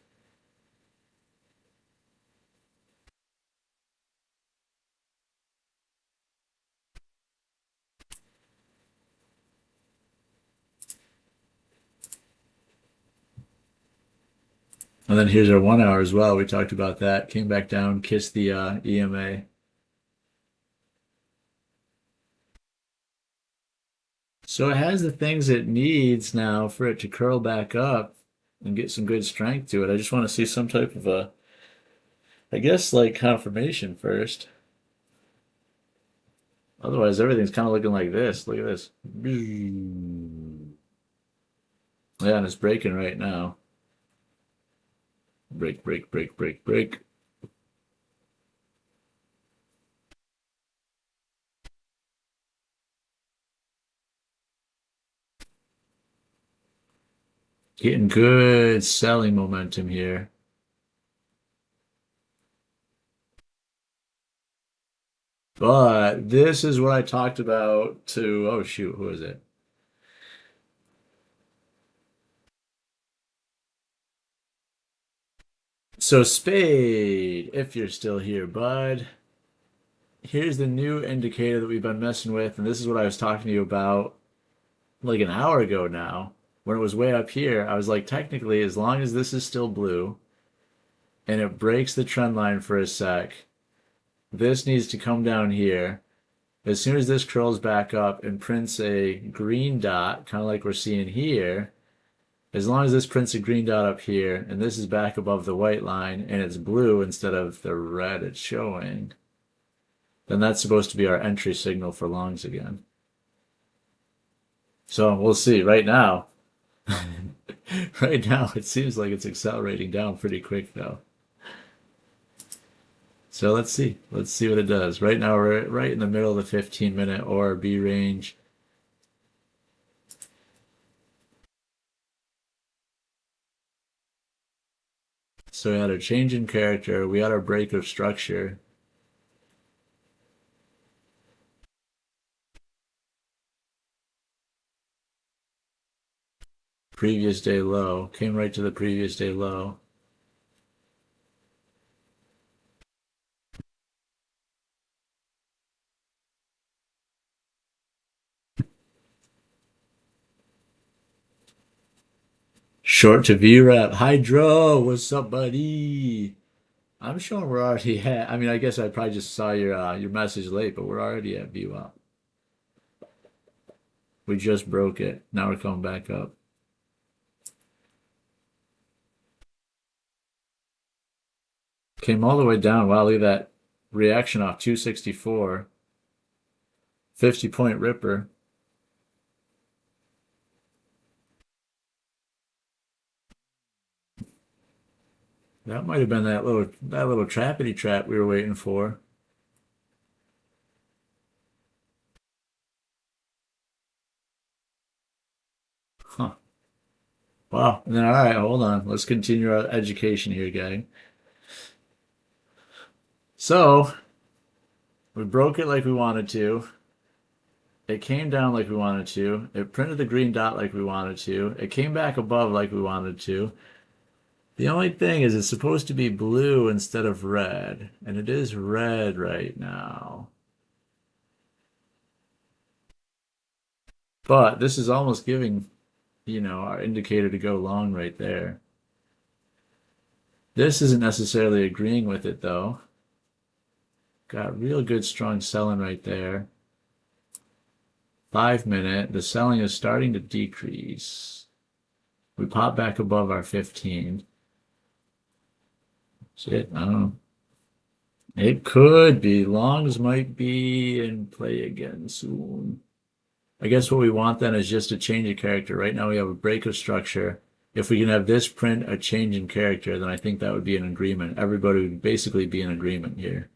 And then here's our 1 hour as well. We talked about that. Came back down, kissed the EMA. So it has the things it needs now for it to curl back up and get some good strength to it. I just want to see some type of I guess like confirmation first. Otherwise, everything's kind of looking like this. Look at this. Yeah, and it's breaking right now. Break, break, break, break, break. Getting good selling momentum here. But this is what I talked about to, oh shoot, who is it? So Spade, if you're still here, bud, here's the new indicator that we've been messing with, and this is what I was talking to you about like an hour ago now. When it was way up here, I was like, technically, as long as this is still blue and it breaks the trend line for a sec, this needs to come down here. As soon as this curls back up and prints a green dot, kind of like we're seeing here, as long as this prints a green dot up here and this is back above the white line and it's blue instead of the red it's showing, then that's supposed to be our entry signal for longs again. So we'll see. Right now, right now it seems like it's accelerating down pretty quick though. So let's see. Let's see what it does. Right now we're right in the middle of the 15-minute ORB range. So we had our change in character, we had our break of structure. Previous day low, came right to the previous day low. Short to VRAP. Hydro, what's up, buddy? I'm showing we're already at. I mean, I guess I probably just saw your message late, but we're already at VWAP. We just broke it. Now we're coming back up. Came all the way down. Wow, look at that reaction off 264. 50-point ripper. That might have been that little trappity trap we were waiting for. Huh. Wow. And then, all right, hold on. Let's continue our education here, gang. So, we broke it like we wanted to. It came down like we wanted to. It printed the green dot like we wanted to. It came back above like we wanted to. The only thing is it's supposed to be blue instead of red, and it is red right now. But this is almost giving, our indicator to go long right there. This isn't necessarily agreeing with it though. Got real good strong selling right there. 5-minute, the selling is starting to decrease. We pop back above our 15. Shit, I don't know. It could be. Longs might be in play again soon. I guess what we want then is just a change of character. Right now we have a break of structure. If we can have this print a change in character, then I think that would be an agreement. Everybody would basically be in agreement here.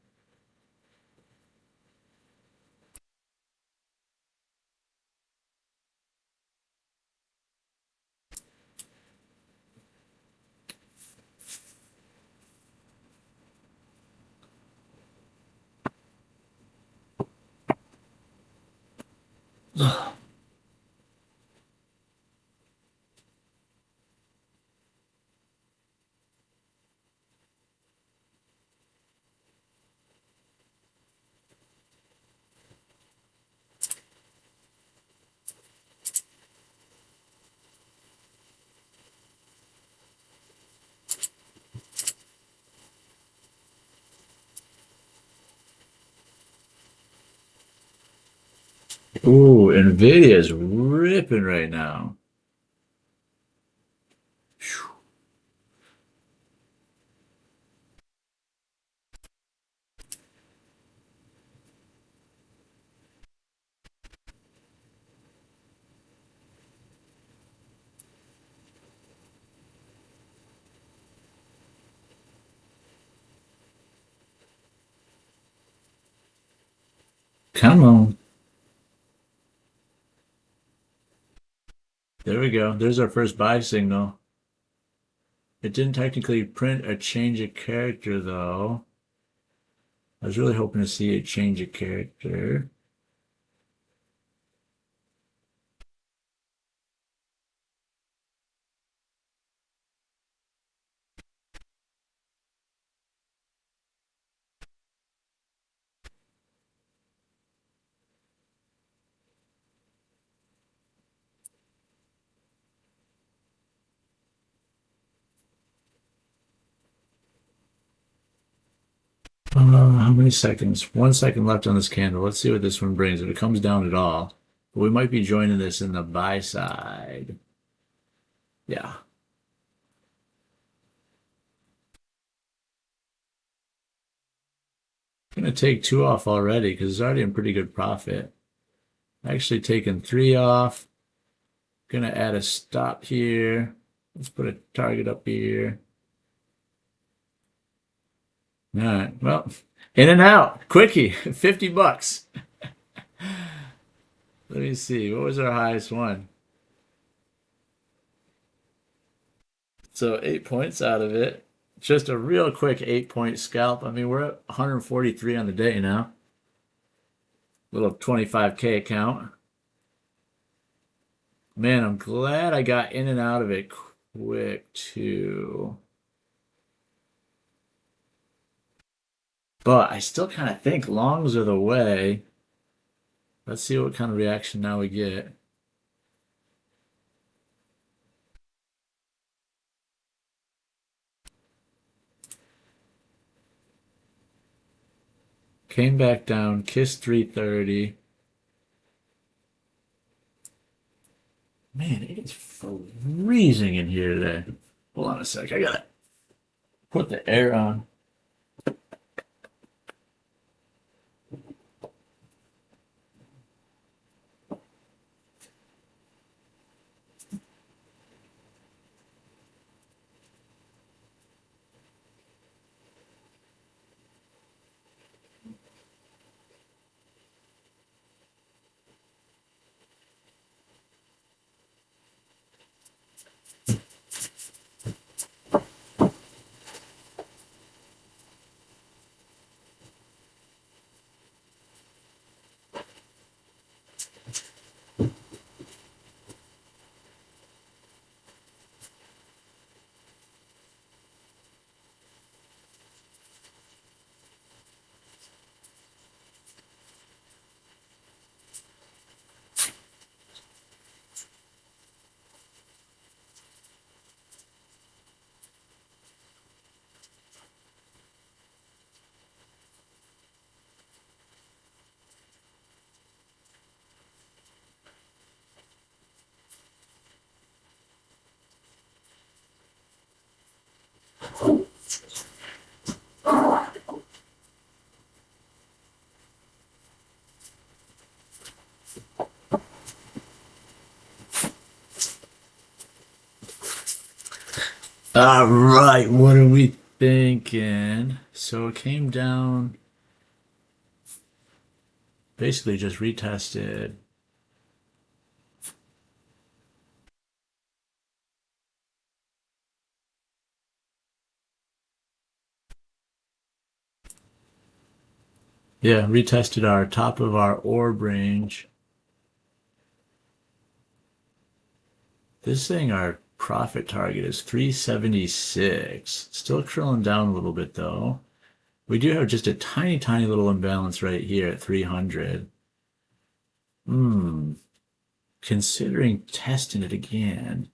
Ooh, Nvidia's ripping right now. Come on. There we go. There's our first buy signal. It didn't technically print a change of character though. I was really hoping to see a change of character. How many seconds? 1 second left on this candle. Let's see what this one brings. If it comes down at all. But we might be joining this in the buy side. Yeah. Gonna take 2 off already because it's already in pretty good profit. Actually taking 3 off. Gonna add a stop here. Let's put a target up here. All right. Well, in and out. Quickie. 50 bucks. Let me see. What was our highest one? So 8 points out of it. Just a real quick 8 point scalp. I mean, we're at 143 on the day now. Little 25K account. Man, I'm glad I got in and out of it quick too. But I still kind of think longs are the way. Let's see what kind of reaction now we get. Came back down, kissed 330. Man, it is freezing in here today. Hold on a sec. I gotta put the air on. All right, what are we thinking? So it came down, basically just retested. Yeah, retested our top of our orb range. This thing, our profit target is 376. Still curling down a little bit though. We do have just a tiny, tiny little imbalance right here at 300. Hmm. Considering testing it again.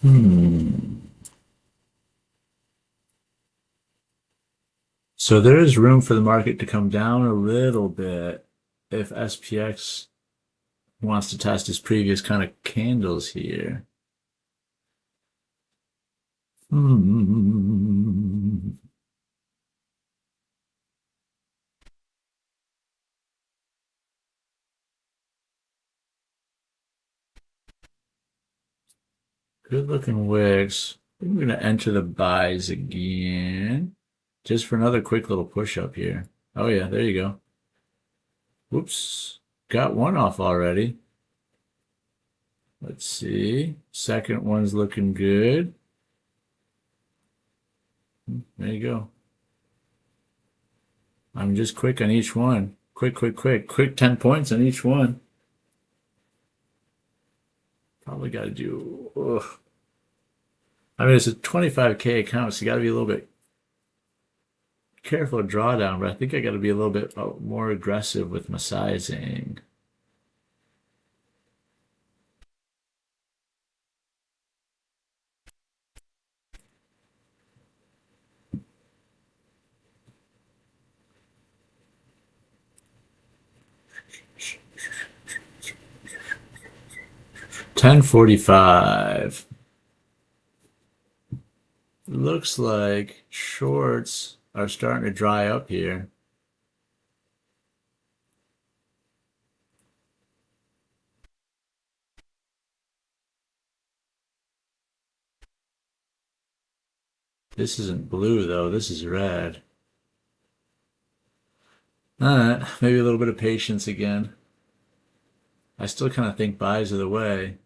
Hmm. So there is room for the market to come down a little bit if SPX wants to test his previous kind of candles here. Hmm. Good looking wicks. I'm going to enter the buys again. Just for another quick little push up here. Oh yeah, there you go. Whoops. Got one off already. Let's see. Second one's looking good. There you go. I'm just quick on each one. Quick, quick, quick. Quick 10 points on each one. Probably got to do. Ugh. I mean, it's a 25K account, so you got to be a little bit careful of drawdown, but I think I got to be a little bit more aggressive with my sizing. $10.45. Looks like shorts are starting to dry up here. This isn't blue though, this is red. Alright, maybe a little bit of patience again. I still kind of think buys are the way,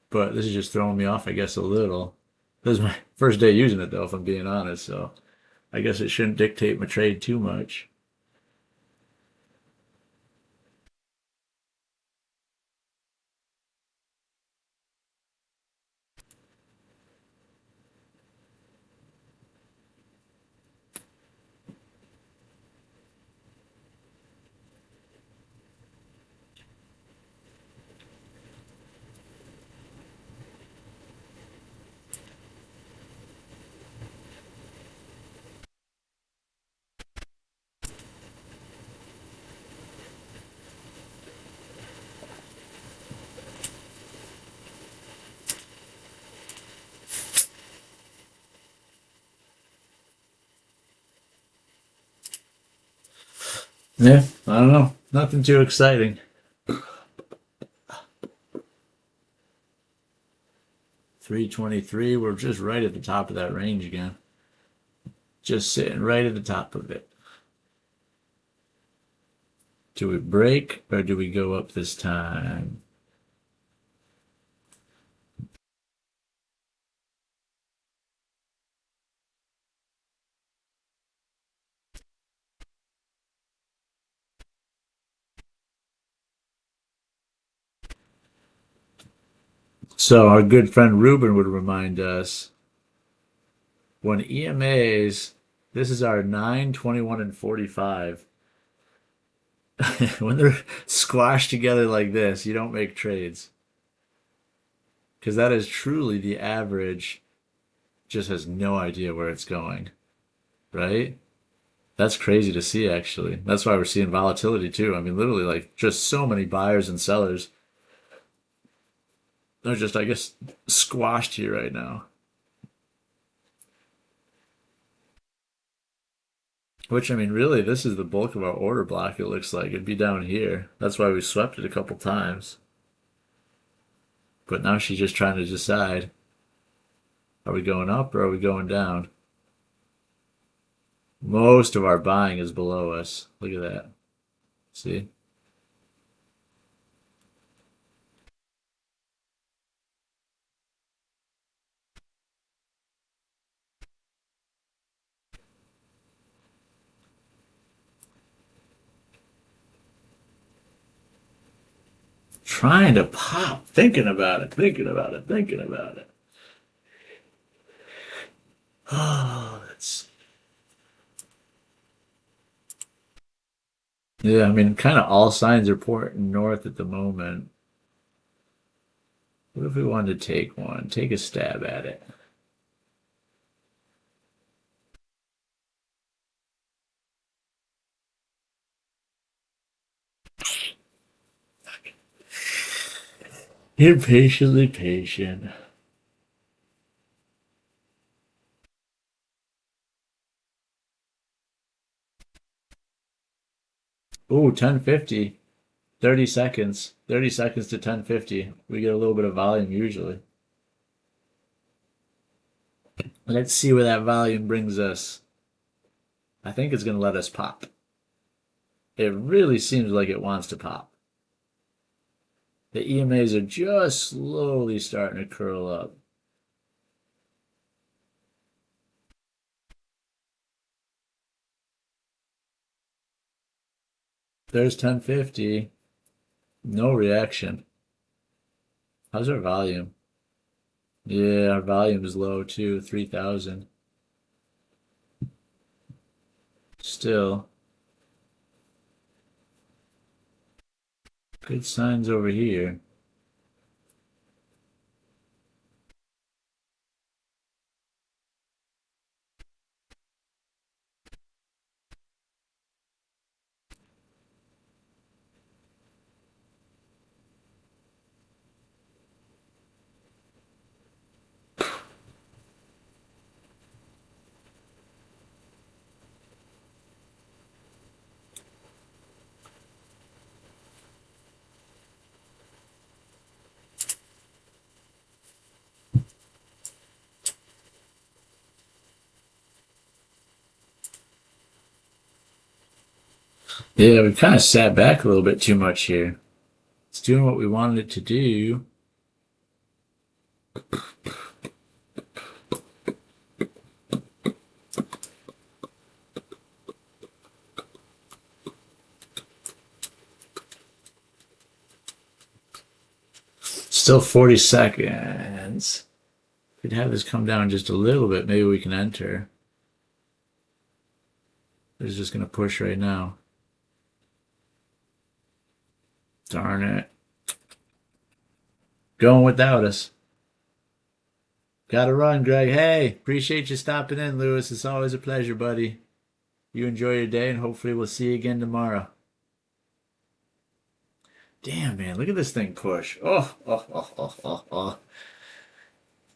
but this is just throwing me off, I guess, a little. This is my first day using it though, if I'm being honest, so I guess it shouldn't dictate my trade too much. Yeah, I don't know. Nothing too exciting. 323, we're just right at the top of that range again. Just sitting right at the top of it. Do we break or do we go up this time? So our good friend Ruben would remind us when EMAs, this is our 9, 21, and 45. When they're squashed together like this, you don't make trades. Because that is truly the average, just has no idea where it's going, right? That's crazy to see, actually. That's why we're seeing volatility too. I mean, literally, like, just so many buyers and sellers. They're just, I guess, squashed here right now. Which, I mean, really, this is the bulk of our order block, it looks like. It'd be down here. That's why we swept it a couple times. But now she's just trying to decide, are we going up or are we going down? Most of our buying is below us. Look at that. See? Trying to pop, thinking about it, thinking about it, thinking about it. Oh, that's. Yeah, I mean, kind of all signs are pointing north at the moment. What if we wanted to take one? Take a stab at it. Impatiently patient. Ooh, 1050. 30 seconds. 30 seconds to 1050. We get a little bit of volume usually. Let's see where that volume brings us. I think it's going to let us pop. It really seems like it wants to pop. The EMAs are just slowly starting to curl up. There's 1050. No reaction. How's our volume? Yeah, our volume is low too, 3000. Still, good signs over here. Yeah, we kind of sat back a little bit too much here. It's doing what we wanted it to do. Still 40 seconds. We'd have this come down just a little bit. Maybe we can enter. It's just going to push right now. Darn it. Going without us. Gotta run, Greg. Hey, appreciate you stopping in, Lewis. It's always a pleasure, buddy. You enjoy your day, and hopefully we'll see you again tomorrow. Damn, man, look at this thing push. Oh, oh, oh, oh, oh, oh.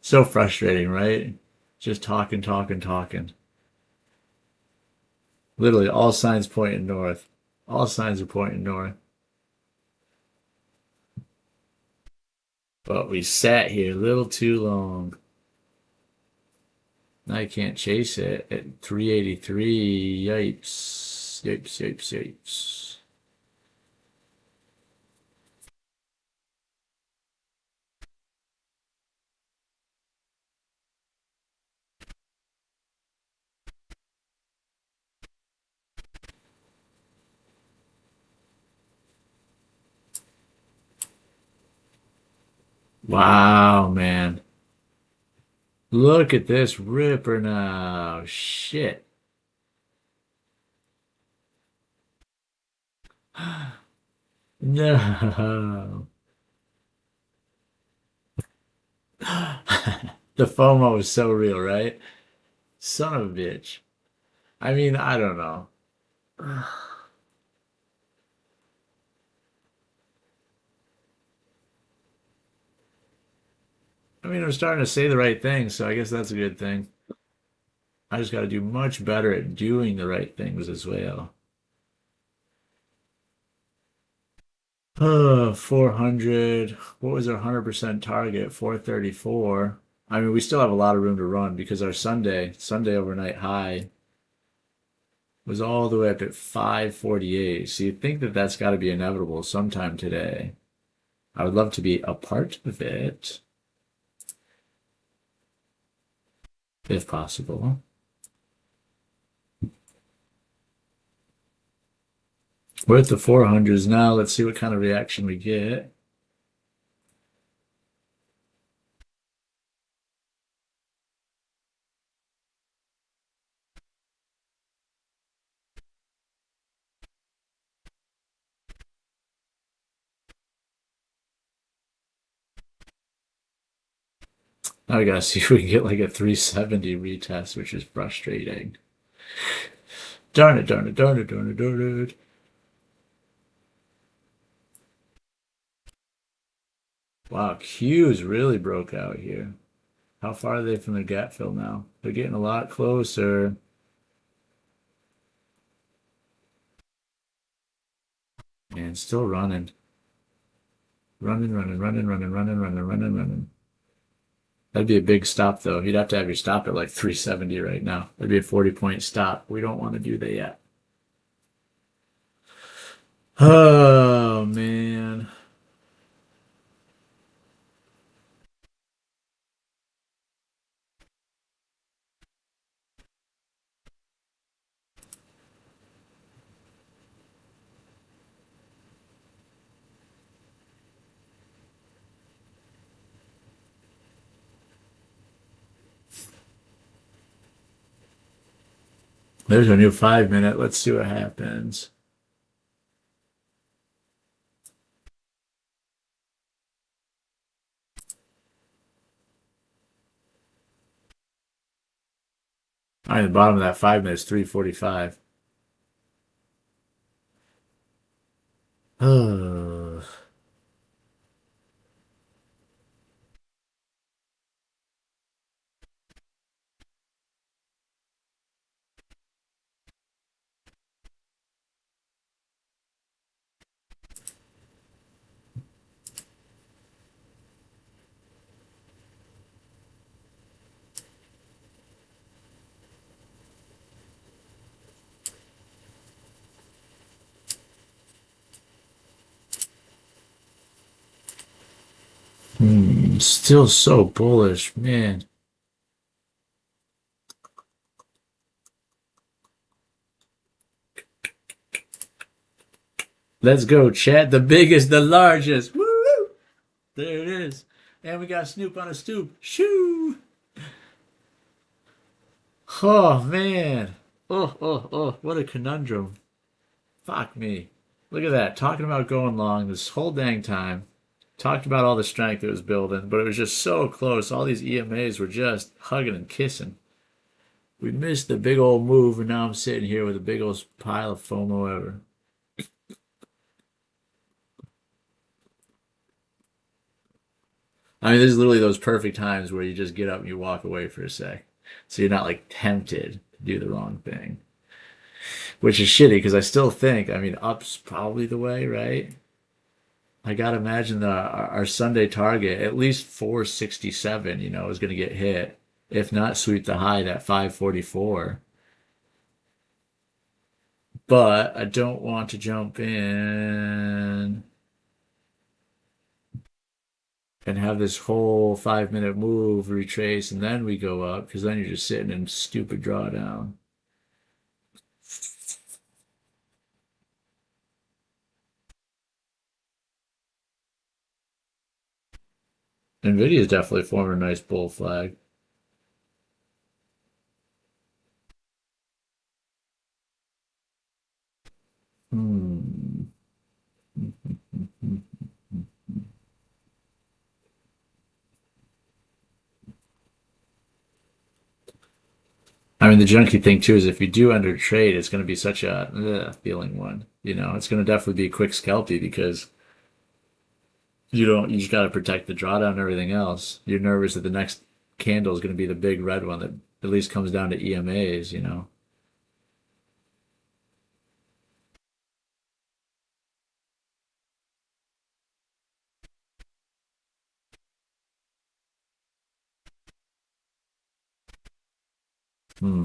So frustrating, right? Just talking, talking, talking. Literally, all signs pointing north. All signs are pointing north. But we sat here a little too long. Now I can't chase it at 383. Yipes. Yipes, yipes, yipes. Wow, man. Look at this ripper now. Shit. No. The FOMO is so real, right? Son of a bitch. I mean, I don't know. I mean, I'm starting to say the right thing, so I guess that's a good thing. I just got to do much better at doing the right things as well. 400. What was our 100% target? 434. I mean, we still have a lot of room to run because our Sunday overnight high was all the way up at 548. So you'd think that that's got to be inevitable sometime today. I would love to be a part of it, if possible. We're at the 400s now. Let's see what kind of reaction we get. Now we gotta see if we can get like a 370 retest, which is frustrating. Darn it, darn it, darn it, darn it, darn it. Wow, Q's really broke out here. How far are they from the gap fill now? They're getting a lot closer. Man, still running. Running, running, running, running, running, running, running, running. That'd be a big stop, though. You'd have to have your stop at like 370 right now. That'd be a 40-point stop. We don't want to do that yet. Oh, man. There's our new 5 minute. Let's see what happens. All right, the bottom of that 5 minutes, 3:45. Oh, still so bullish, man. Let's go, Chad. The biggest, the largest. Woo! There it is. And we got Snoop on a stoop. Shoo! Oh, man. Oh. What a conundrum. Fuck me. Look at that. Talking about going long this whole dang time. Talked about all the strength it was building, but it was just so close. All these EMAs were just hugging and kissing. We missed the big old move, and now I'm sitting here with a big old pile of FOMO ever. I mean, this is literally those perfect times where you just get up and you walk away for a sec. So you're not like tempted to do the wrong thing, which is shitty because I still think, I mean, up's probably the way, right? I gotta imagine our Sunday target, at least 467, is gonna get hit. If not, sweep the high at 544. But I don't want to jump in and have this whole 5 minute move retrace and then we go up because then you're just sitting in stupid drawdown. Nvidia is definitely forming a nice bull flag. Hmm. I mean, the junky thing too is if you do under trade, it's going to be such a feeling one. It's going to definitely be quick scalpy because you just got to protect the drawdown and everything else. You're nervous that the next candle is going to be the big red one that at least comes down to EMAs. Hmm.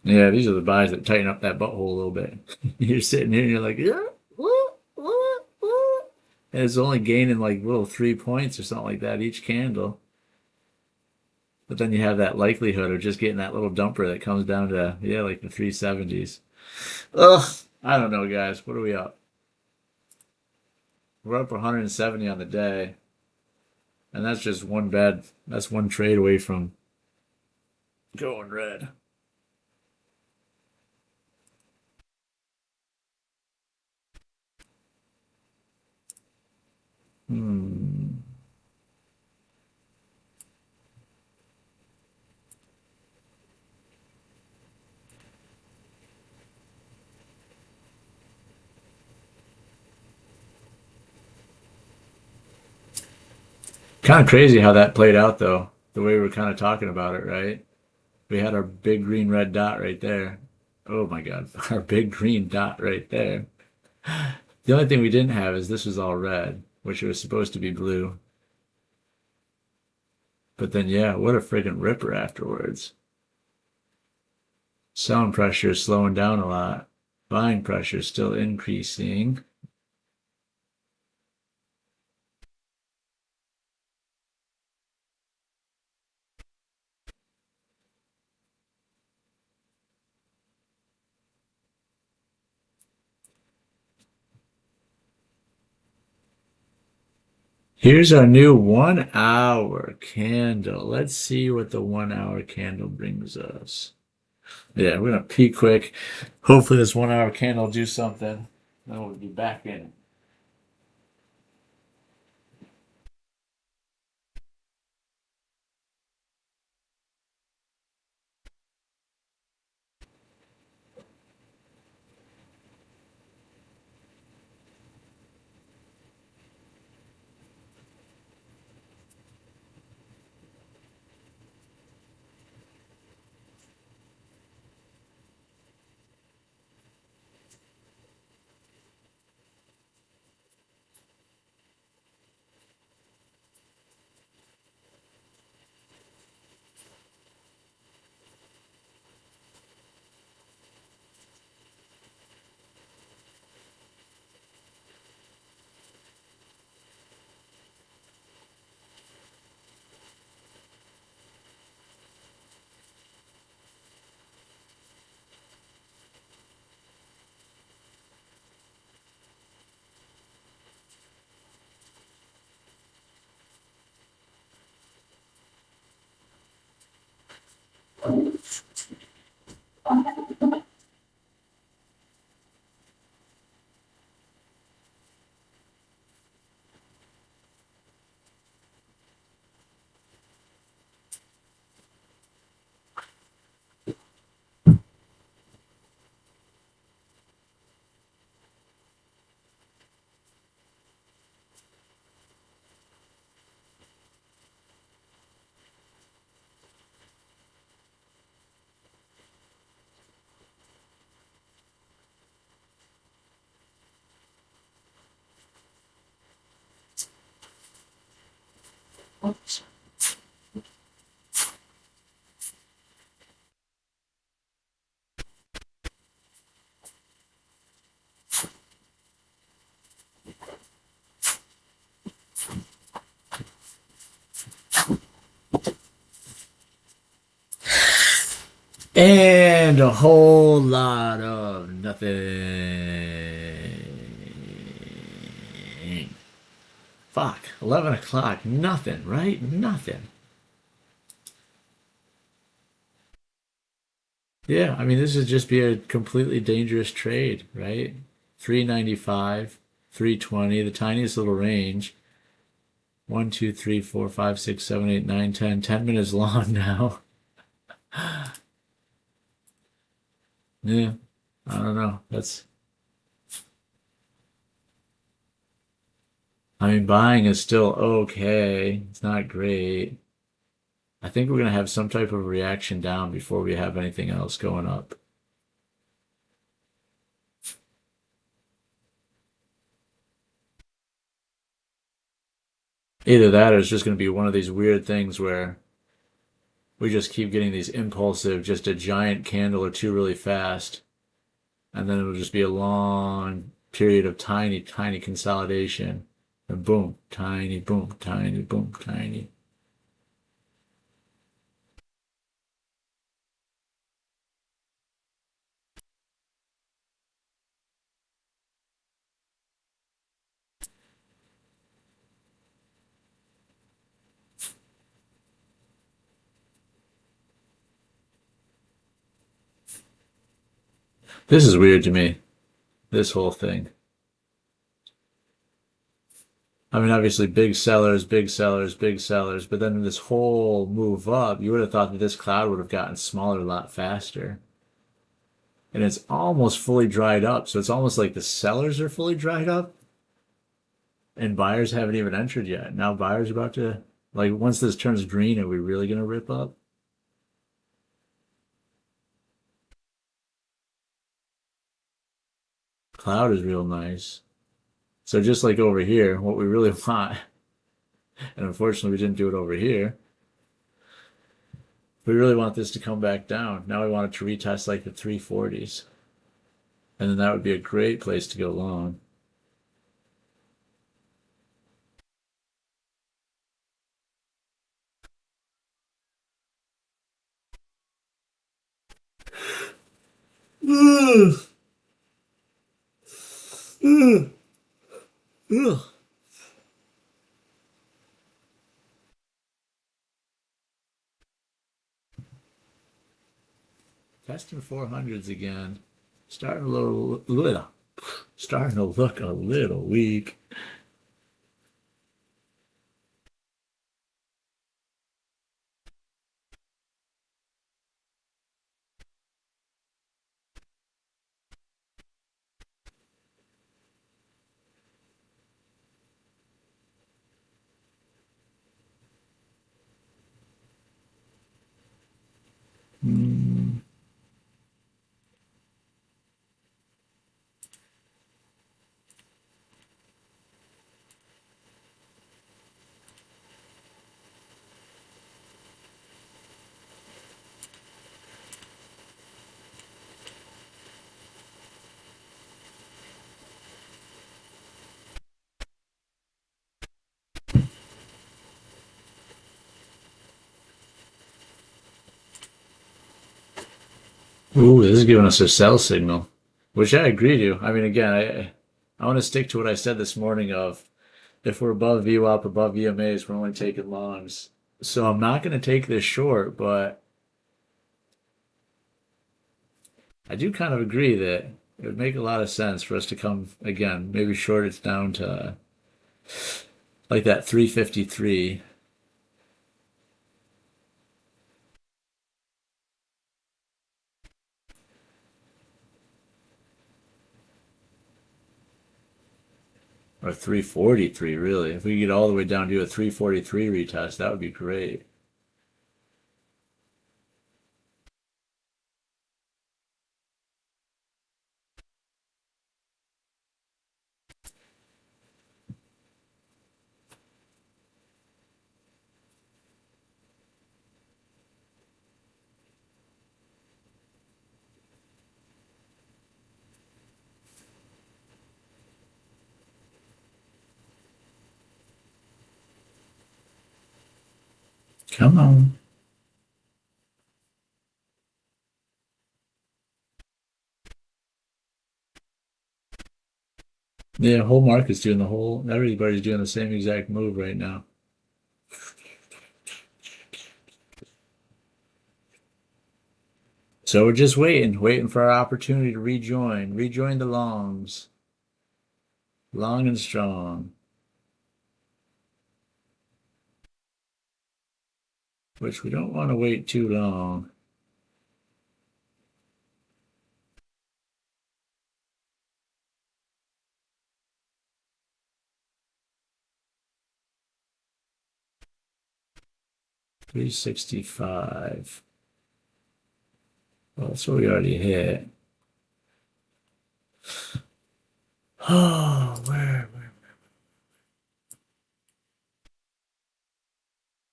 Yeah, these are the buys that tighten up that butthole a little bit. You're sitting here and you're like, yeah, and it's only gaining like little 3 points or something like that each candle. But then you have that likelihood of just getting that little dumper that comes down to, yeah, like the 370s. Ugh, I don't know, guys. What are we up? We're up 170 on the day, and that's just that's one trade away from going red. Hmm. Kind of crazy how that played out, though. The way we were kind of talking about it, right? We had our big green red dot right there. Oh my God, our big green dot right there. The only thing we didn't have is this was all red, which was supposed to be blue. But then, yeah, what a friggin' ripper afterwards. Selling pressure is slowing down a lot. Buying pressure is still increasing. Here's our new 1 hour candle. Let's see what the 1 hour candle brings us. Yeah, we're gonna pee quick. Hopefully this 1 hour candle will do something. Then we'll be back in. And a whole lot of nothing. Fuck, 11 o'clock, nothing, right? Nothing. Yeah, I mean, this would just be a completely dangerous trade, right? 395, 320, the tiniest little range. 1, 2, 3, 4, 5, 6, 7, 8, 9, 10. 10 minutes long now. Yeah, I don't know. I mean, buying is still okay. It's not great. I think we're going to have some type of reaction down before we have anything else going up. Either that or it's just going to be one of these weird things where we just keep getting these impulsive, just a giant candle or two really fast, and then it'll just be a long period of tiny, tiny consolidation. And boom, tiny, boom, tiny, boom, tiny. This is weird to me, this whole thing. I mean, obviously, big sellers, big sellers, big sellers, but then this whole move up, you would have thought that this cloud would have gotten smaller a lot faster. And it's almost fully dried up. So it's almost like the sellers are fully dried up and buyers haven't even entered yet. Now buyers are about to, like, once this turns green, are we really going to rip up? Cloud is real nice. So just like over here, what we really want, and unfortunately we didn't do it over here, we really want this to come back down. Now we want it to retest like the 340s. And then that would be a great place to go long. Ugh. Ugh. Ugh. Testing 400s again. Starting to look a little weak. Mm. Ooh, this is giving us a sell signal, which I agree to. I mean, again, I want to stick to what I said this morning of if we're above VWAP, above EMAs, we're only taking longs. So I'm not going to take this short, but I do kind of agree that it would make a lot of sense for us to come again, maybe short it's down to like that 353 or 343 really. If we get all the way down to a 343 retest, that would be great. Come on. Yeah, whole market's doing everybody's doing the same exact move right now. So we're just waiting for our opportunity to rejoin the longs, long and strong, which we don't want to wait too long. $365. Well, that's what we already hit. Oh, where?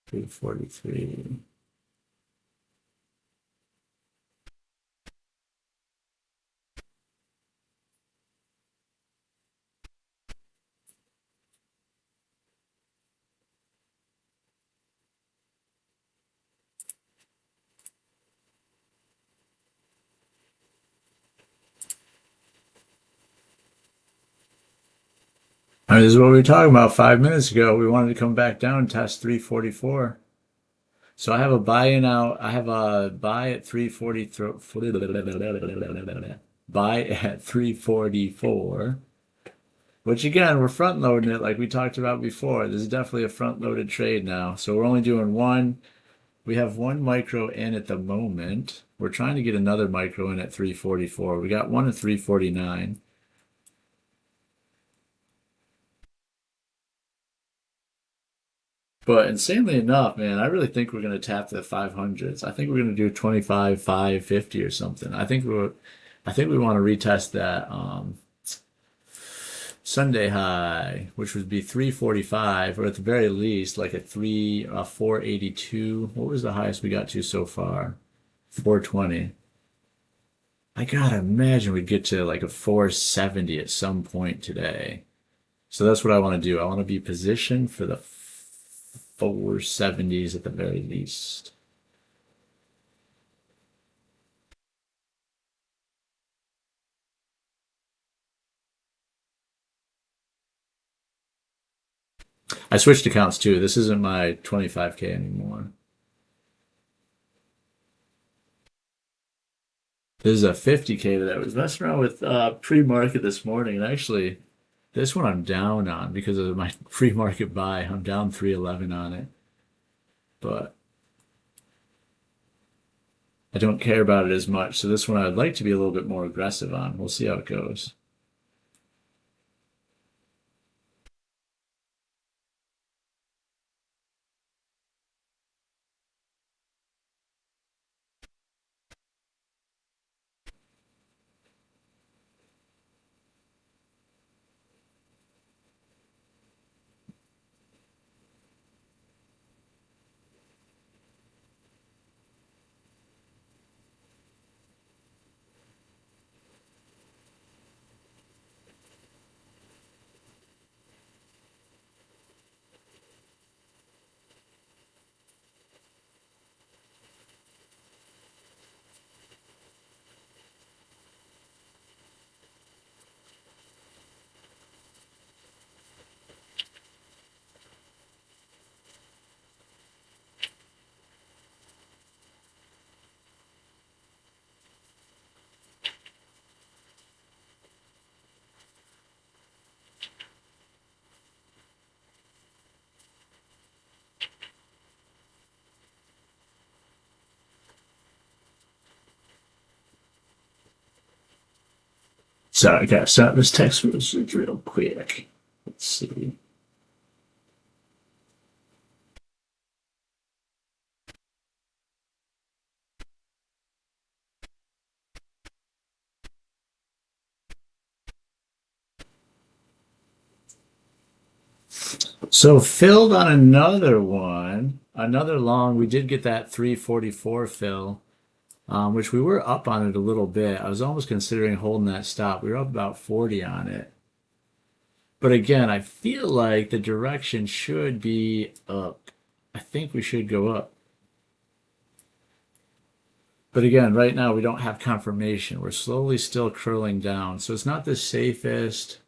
343. I mean, this is what we were talking about 5 minutes ago. We wanted to come back down and test 344. So I have a buy in out. I have a buy at 340. Buy at 344. Which again, we're front loading it like we talked about before. This is definitely a front loaded trade now. So we're only doing one. We have one micro in at the moment. We're trying to get another micro in at 344. We got one at 349. But insanely enough, man, I really think we're going to tap the 500s. I think we're going to do 25, 550 or something. I think we want to retest that Sunday high, which would be 345, or at the very least, like a 482. What was the highest we got to so far? 420. I gotta imagine we'd get to like a 470 at some point today. So that's what I want to do. I want to be positioned for the 470s at the very least. I switched accounts too. This isn't my 25K anymore. There's a 50K that I was messing around with pre-market this morning, and actually, this one I'm down on because of my pre-market buy. I'm down 311 on it, but I don't care about it as much. So this one I'd like to be a little bit more aggressive on. We'll see how it goes. So I gotta start this text message real quick. Let's see. So filled on another one, another long. We did get that 344 fill, which we were up on it a little bit. I was almost considering holding that stop. We were up about 40 on it. But again, I feel like the direction should be up. I think we should go up. But again, right now we don't have confirmation. We're slowly still curling down. So it's not the safest,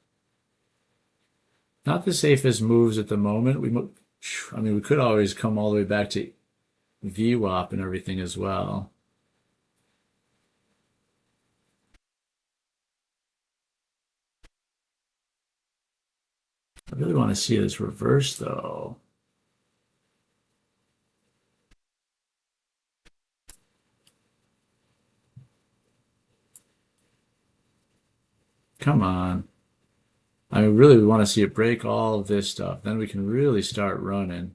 not the safest moves at the moment. I mean, we could always come all the way back to VWAP and everything as well. I really want to see this reverse though. Come on. I mean, really, we want to see it break all of this stuff. Then we can really start running.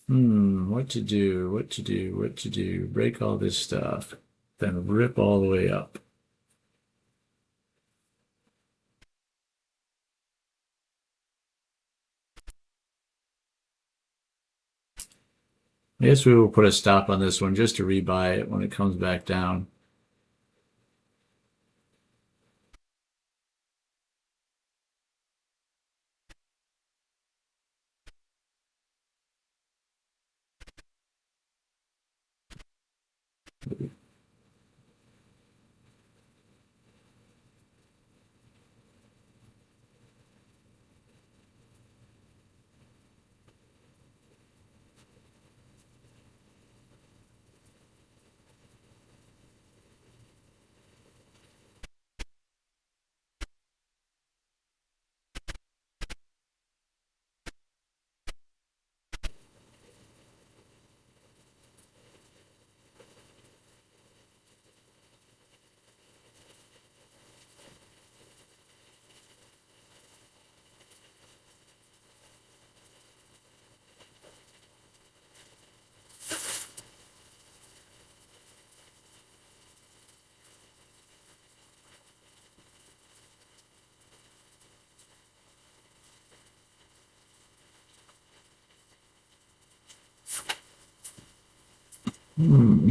What to do, what to do, what to do. Break all this stuff, then rip all the way up. I guess we will put a stop on this one just to rebuy it when it comes back down.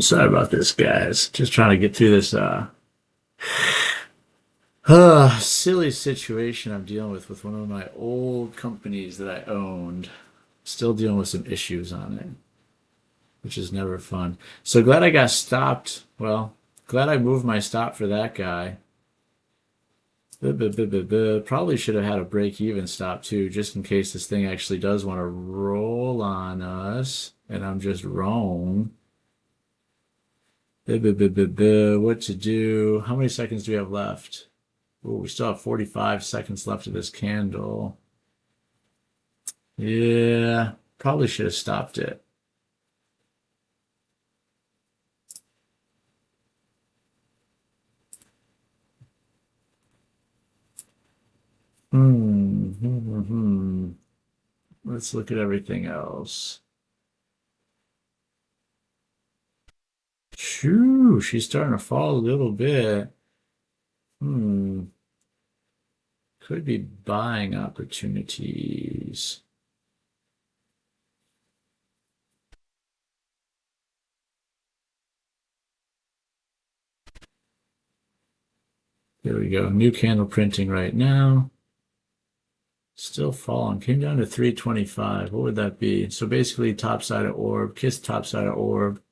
Sorry about this, guys. Just trying to get through this silly situation I'm dealing with one of my old companies that I owned. Still dealing with some issues on it, which is never fun. So glad I got stopped. Well, glad I moved my stop for that guy. Probably should have had a break-even stop too, just in case this thing actually does want to roll on us, and I'm just wrong. What to do? How many seconds do we have left? Oh, we still have 45 seconds left of this candle. Yeah, probably should have stopped it. Let's look at everything else. Shoo, she's starting to fall a little bit. Hmm, could be buying opportunities. There we go. New candle printing right now. Still falling. Came down to 325. What would that be? So basically top side of orb, kiss top side of orb.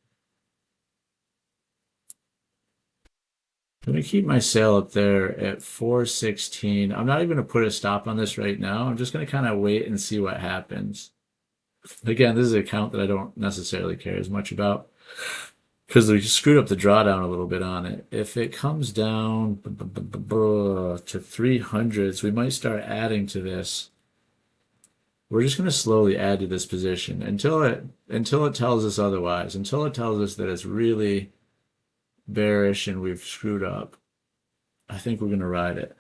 I'm going to keep my sale up there at 416. I'm not even going to put a stop on this right now. I'm just going to kind of wait and see what happens. Again, this is an account that I don't necessarily care as much about because they screwed up the drawdown a little bit on it. If it comes down to 300s, we might start adding to this. We're just going to slowly add to this position until it tells us otherwise, until it tells us that it's really bearish and we've screwed up. I think we're going to ride it.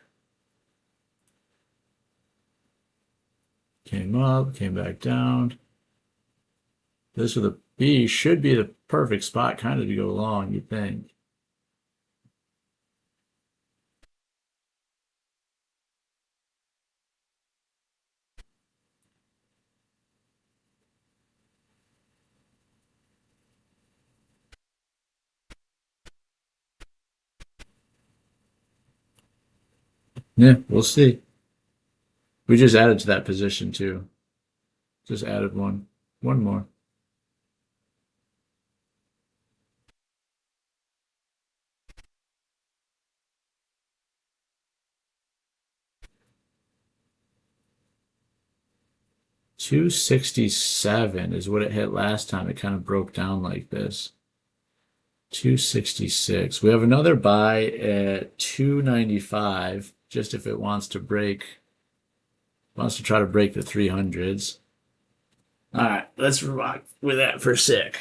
Came up, came back down. This with a B should be the perfect spot kind of to go long, you think. Yeah, we'll see. We just added to that position too. Just added one. One more. $267 is what it hit last time. It kind of broke down like this. 266. We have another buy at 295, just if it wants to try to break the 300s. All right, let's rock with that for a sec.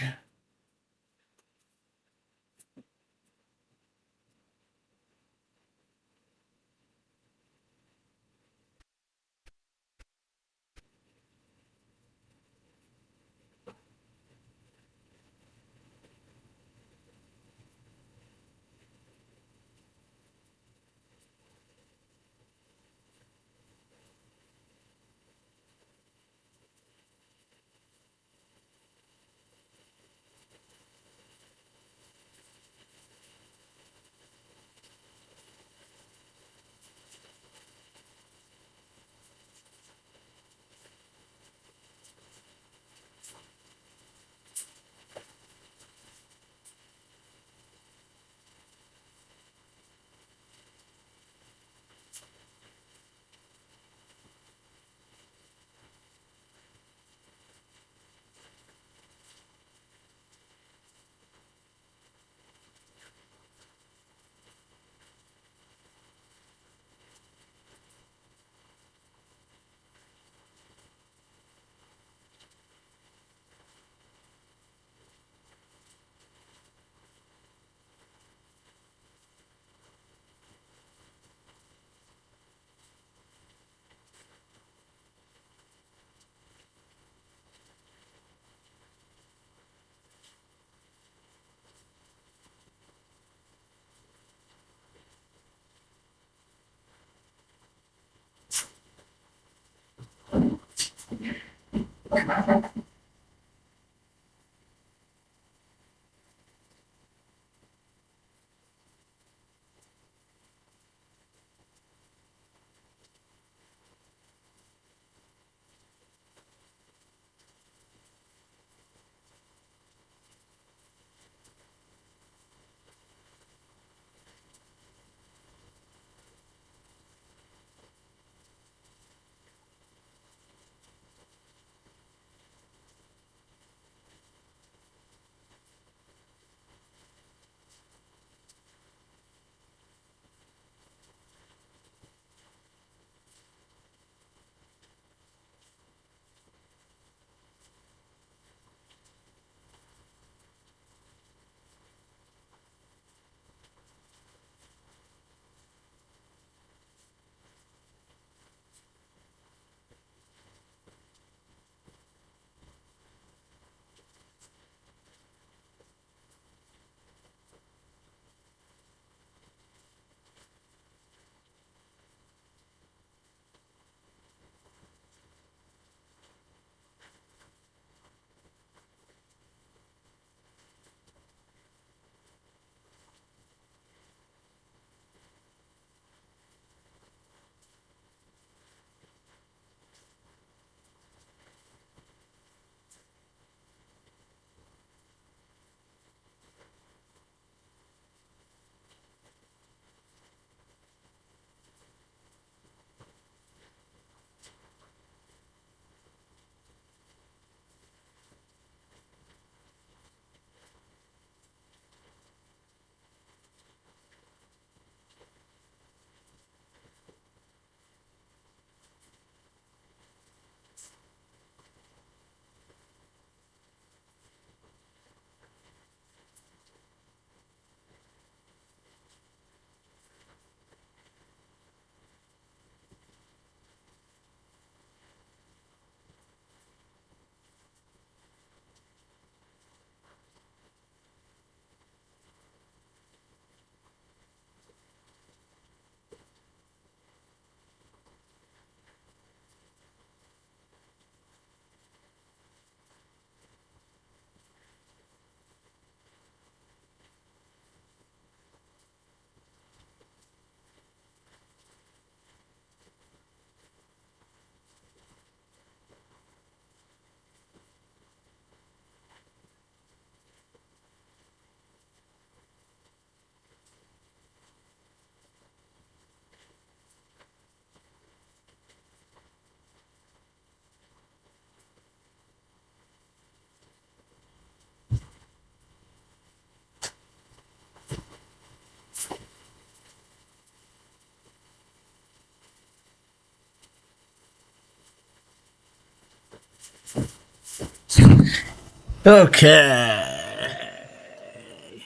Okay.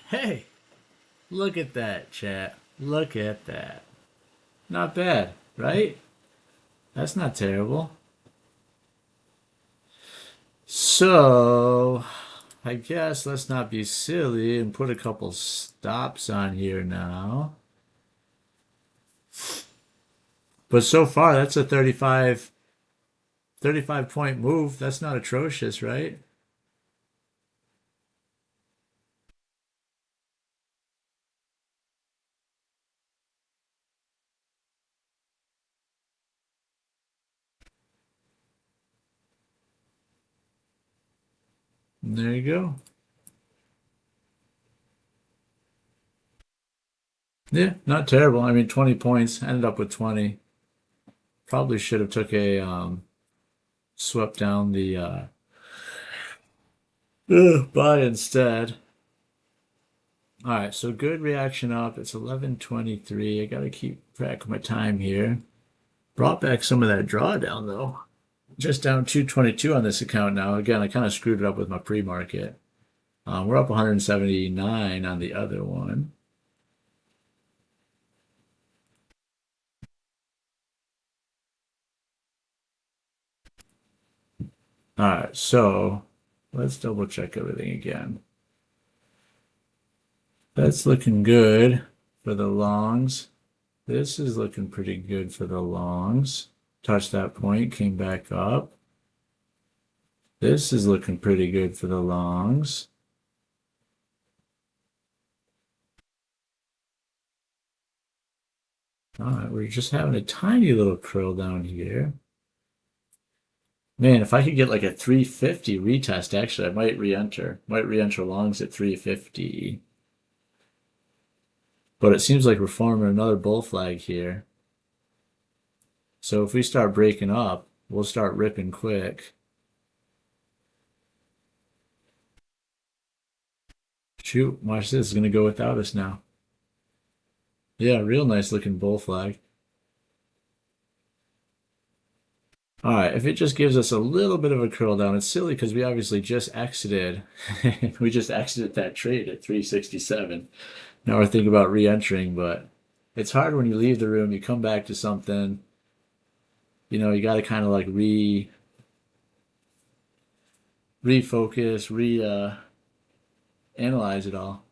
Hey, look at that, chat. Look at that. Not bad, right? That's not terrible. So, I guess let's not be silly and put a couple stops on here now. But so far, that's a 35 point move. That's not atrocious, right? There you go. Yeah, not terrible. I mean, 20 points, ended up with 20. Probably should have took a swept down the buy instead. All right, so good reaction up. It's 11:23. I got to keep track of my time here. Brought back some of that drawdown though. Just down 222 on this account now. Again, I kind of screwed it up with my pre-market. We're up 179 on the other one. All right, so let's double check everything again. That's looking good for the longs. This is looking pretty good for the longs. Touched that point, came back up. This is looking pretty good for the longs. All right, we're just having a tiny little curl down here. Man, if I could get like a 350 retest, actually, I might re-enter. Might re-enter longs at 350. But it seems like we're forming another bull flag here. So if we start breaking up, we'll start ripping quick. Shoot, watch this. It's going to go without us now. Yeah, real nice looking bull flag. All right, if it just gives us a little bit of a curl down, it's silly because we obviously just exited. We just exited that trade at 367. Now we're thinking about re-entering, but it's hard when you leave the room, you come back to something, you got to kind of like refocus, analyze it all.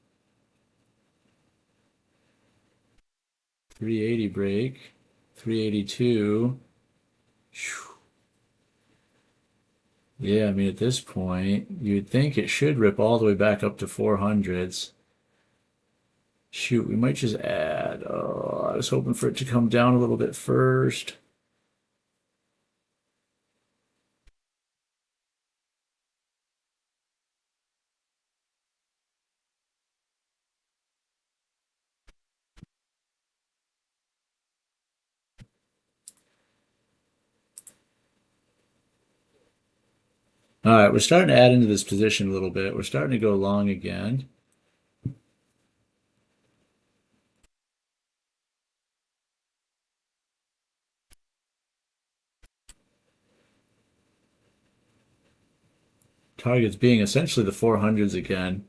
380 break, 382. Yeah, I mean, at this point, you'd think it should rip all the way back up to 400s. Shoot, we might just add. Oh, I was hoping for it to come down a little bit first. All right, we're starting to add into this position a little bit. We're starting to go long again. Targets being essentially the 400s again,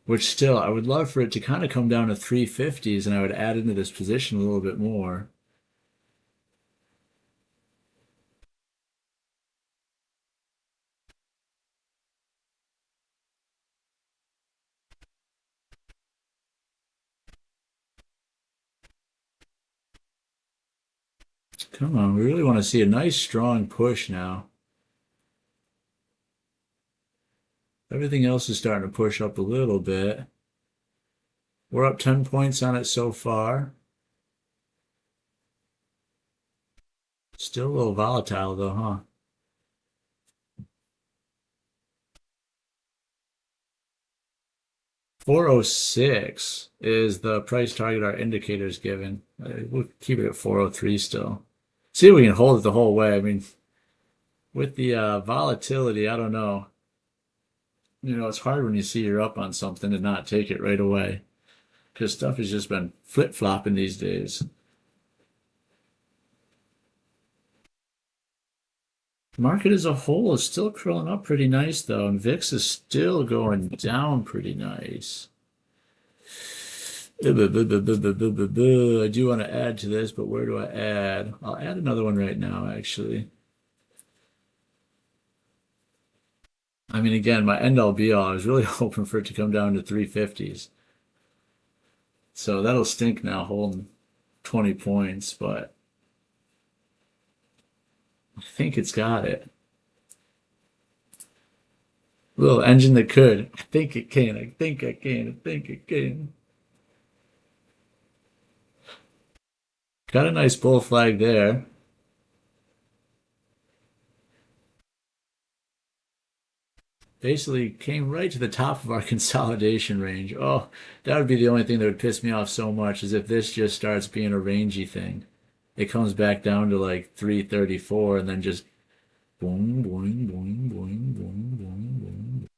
which still, I would love for it to kind of come down to 350s and I would add into this position a little bit more. Come on, we really want to see a nice strong push now. Everything else is starting to push up a little bit. We're up 10 points on it so far. Still a little volatile though, huh? 406 is the price target our indicator's given. We'll keep it at 403 still. See if we can hold it the whole way. I mean, with the volatility, I don't know. It's hard when you see you're up on something to not take it right away because stuff has just been flip-flopping these days. Market as a whole is still curling up pretty nice though, and VIX is still going down pretty nice. I do want to add to this, but where do I add? I'll add another one right now, actually. I mean, again, my end all be all, I was really hoping for it to come down to 350s. So that'll stink now holding 20 points, but I think it's got it. Little engine that could. I think it can. I think I can. I think it can. Got a nice bull flag there. Basically came right to the top of our consolidation range. Oh, that would be the only thing that would piss me off so much is if this just starts being a rangy thing. It comes back down to like 334 and then just boing, boing, boing, boing, boing, boing, boing.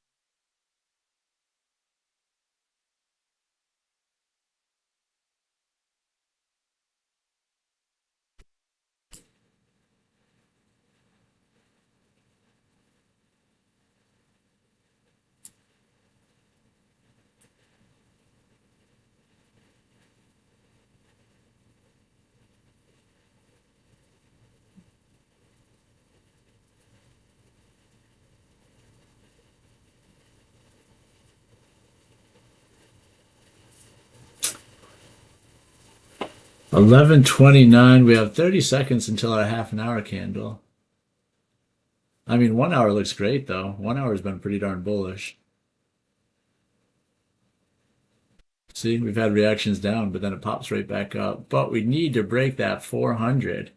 11:29. We have 30 seconds until our half an hour candle. I mean, 1 hour looks great though. 1 hour has been pretty darn bullish. See, we've had reactions down, but then it pops right back up. But we need to break that 400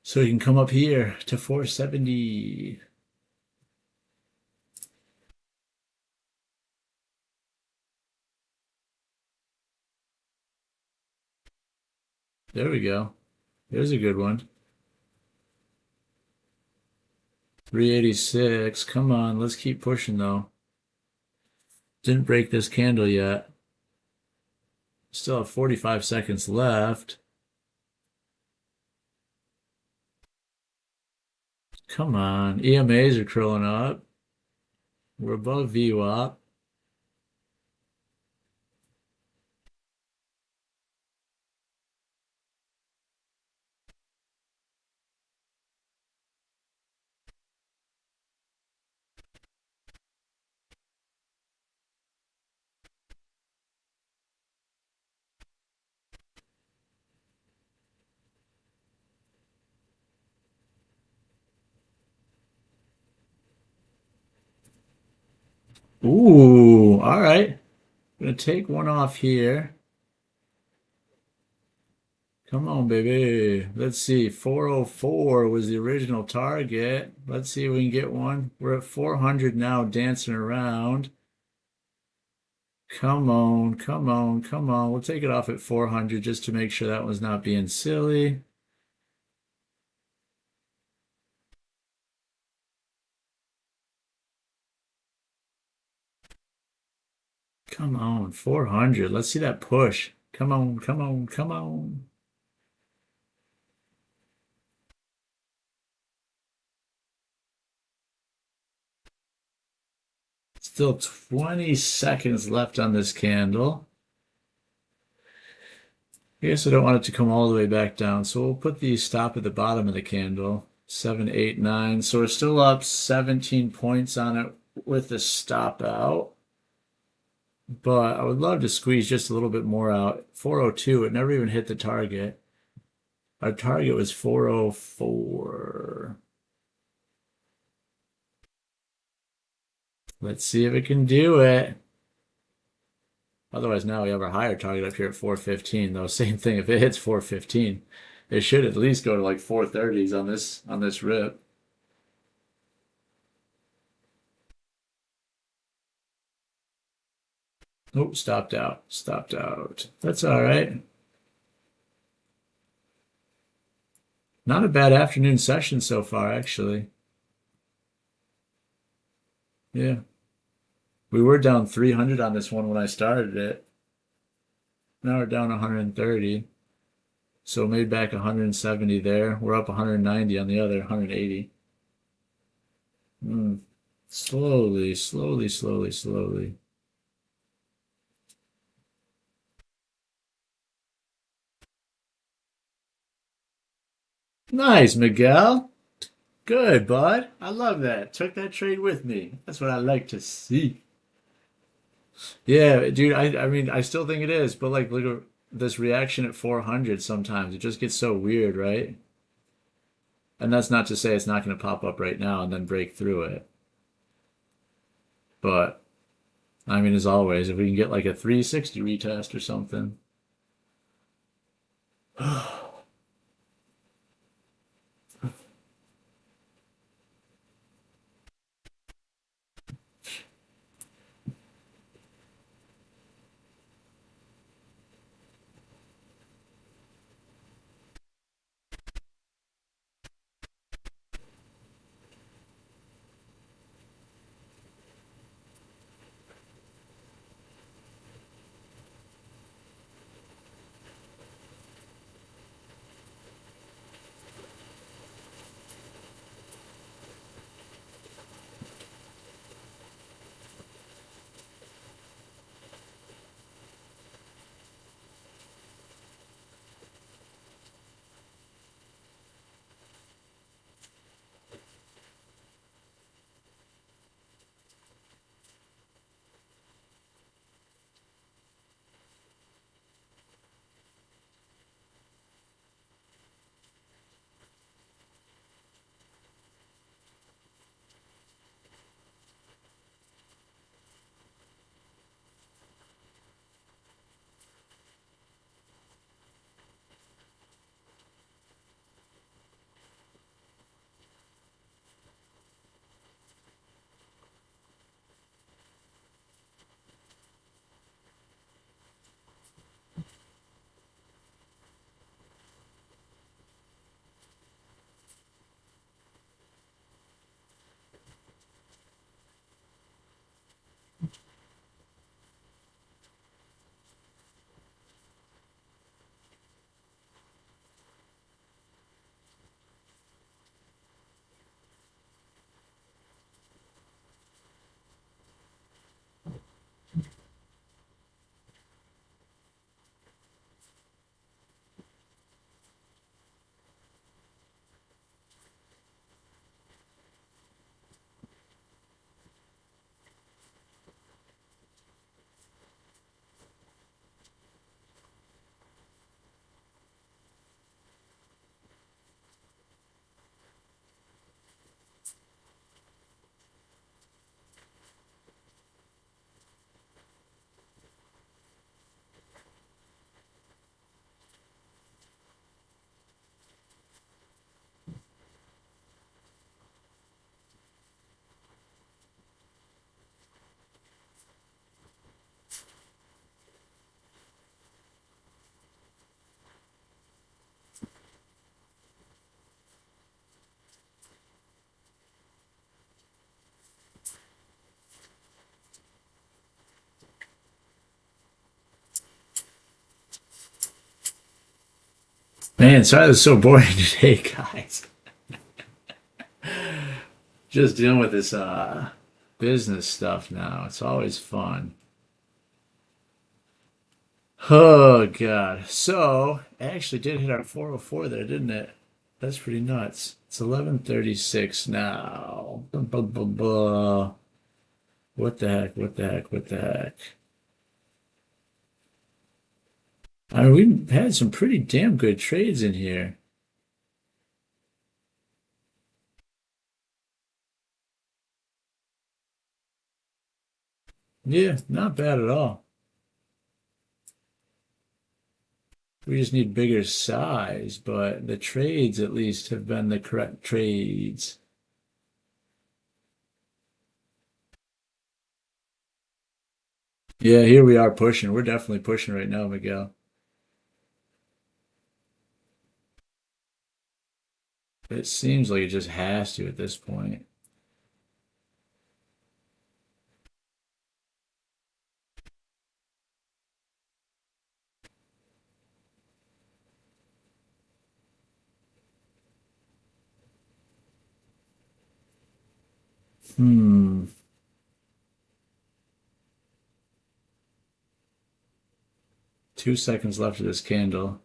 so we can come up here to 470. There we go. There's a good one. 386. Come on, let's keep pushing though. Didn't break this candle yet. Still have 45 seconds left. Come on. EMAs are curling up. We're above VWAP. Ooh, all right. Gonna take one off here. Come on, baby. Let's see. 404 was the original target. Let's see if we can get one. We're at 400 now, dancing around. Come on, come on, come on. We'll take it off at 400 just to make sure that one's not being silly. Come on, 400. Let's see that push. Come on, come on, come on. Still 20 seconds left on this candle. I guess I don't want it to come all the way back down, so we'll put the stop at the bottom of the candle. 7, 8, 9. So we're still up 17 points on it with the stop out. But I would love to squeeze just a little bit more out. 402, it never even hit the target. Our target was 404. Let's see if it can do it. Otherwise, now we have our higher target up here at 415, though. Same thing, if it hits 415, it should at least go to like 430s on this rip. Oh, stopped out. Stopped out. That's all right. Not a bad afternoon session so far, actually. Yeah. We were down 300 on this one when I started it. Now we're down 130. So made back 170 there. We're up 190 on the other, 180. Mm. Slowly, slowly, slowly, slowly. Nice, Miguel. Good, bud. I love that. Took that trade with me. That's what I like to see. Yeah, dude, I mean, I still think it is, but like, look at this reaction at 400 sometimes. It just gets so weird, right? And that's not to say it's not going to pop up right now and then break through it. But, I mean, as always, if we can get like a 360 retest or something. Man, sorry this is so boring today, guys. Just dealing with this business stuff now. It's always fun. Oh God. So, it actually did hit our 404 there, didn't it? That's pretty nuts. It's 11:36 now. Blah, blah, blah. What the heck? What the heck? What the heck? I mean, we've had some pretty damn good trades in here. Yeah, not bad at all. We just need bigger size, but the trades at least have been the correct trades. Yeah, here we are pushing. We're definitely pushing right now, Miguel. It seems like it just has to at this point. Hmm. 2 seconds left of this candle.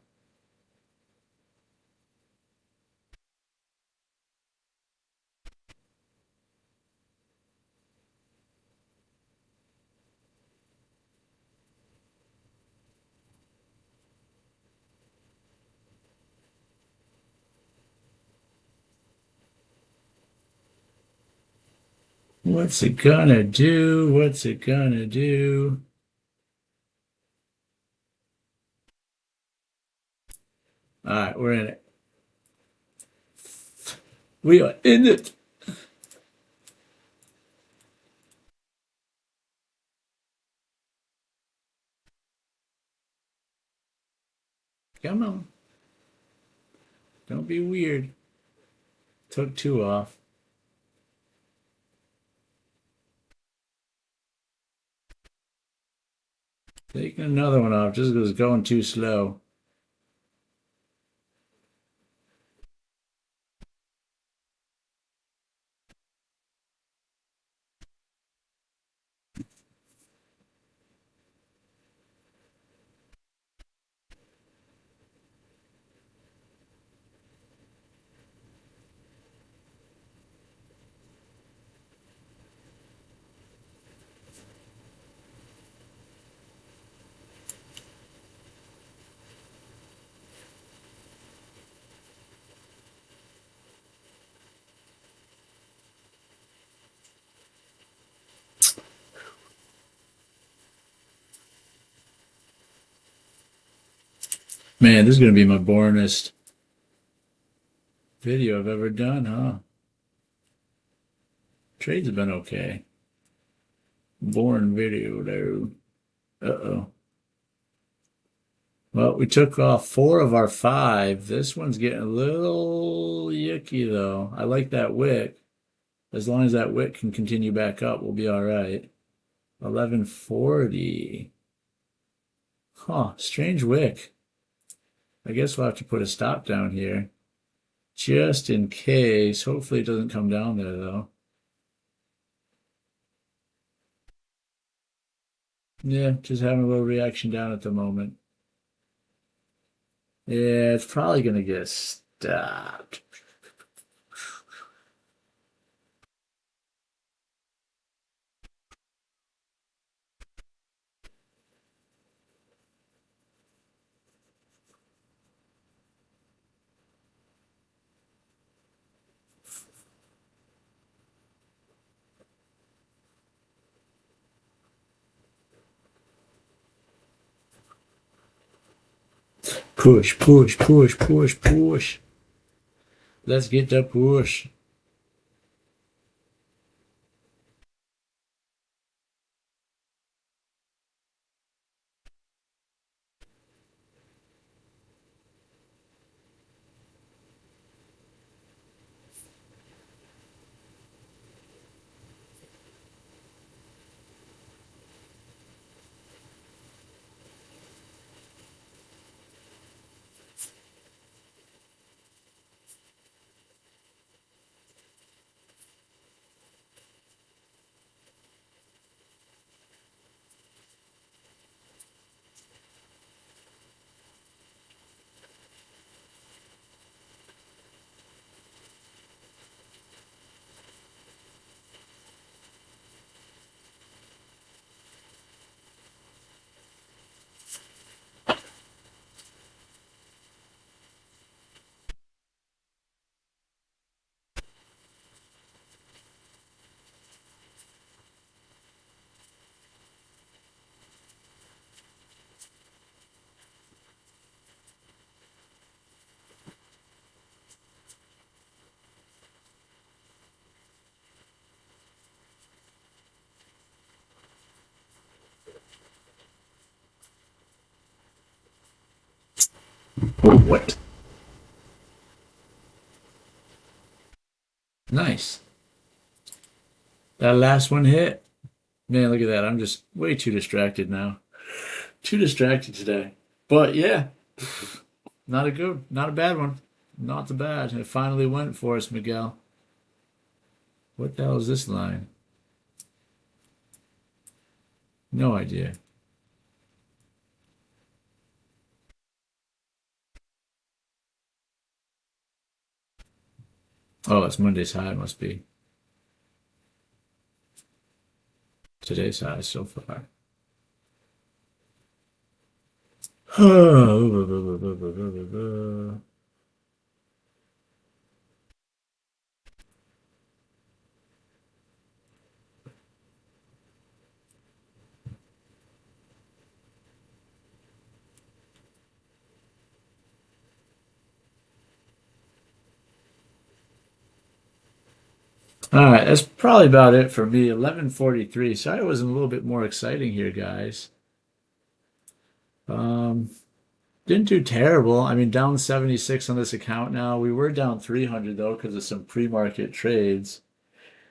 What's it gonna do? What's it gonna do? All right, we're in it. We are in it. Come on. Don't be weird. Took two off. Taking another one off just because it's going too slow. Man, this is going to be my boringest video I've ever done, huh? Trades have been okay. Boring video, though. Uh-oh. Well, we took off 4 of our 5. This one's getting a little yucky, though. I like that wick. As long as that wick can continue back up, we'll be all right. 1140. Huh, strange wick. I guess we'll have to put a stop down here. Just in case. Hopefully it doesn't come down there, though. Yeah, just having a little reaction down at the moment. Yeah, it's probably going to get stopped. Push, push, push, push, push. Let's get the push. Oh, what? Nice. That last one hit. Man, look at that. I'm just way too distracted now. Too distracted today. But yeah, not a bad one. Not the bad. It finally went for us, Miguel. What the hell is this line? No idea. Oh, it's Monday's high, must be. Today's high so far. All right, that's probably about it for me. 11:43. Sorry it wasn't a little bit more exciting here, guys. Um, didn't do terrible. I mean, down 76 on this account now. We were down 300 though because of some pre-market trades.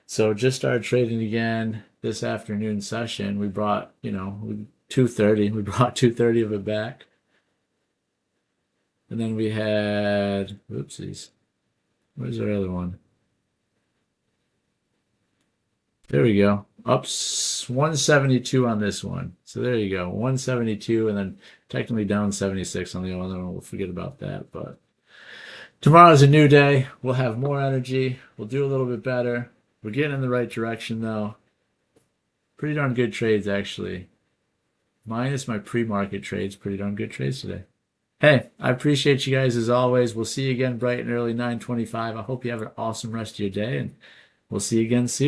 So just started trading again this afternoon session. We brought, 230. We brought 230 of it back. And then we had, oopsies. Where's our other one? There we go. Up 172 on this one. So there you go. 172 and then technically down 76 on the other one. We'll forget about that. But tomorrow's a new day. We'll have more energy. We'll do a little bit better. We're getting in the right direction though. Pretty darn good trades actually. Minus my pre-market trades. Pretty darn good trades today. Hey, I appreciate you guys as always. We'll see you again bright and early 9:25. I hope you have an awesome rest of your day and we'll see you again soon.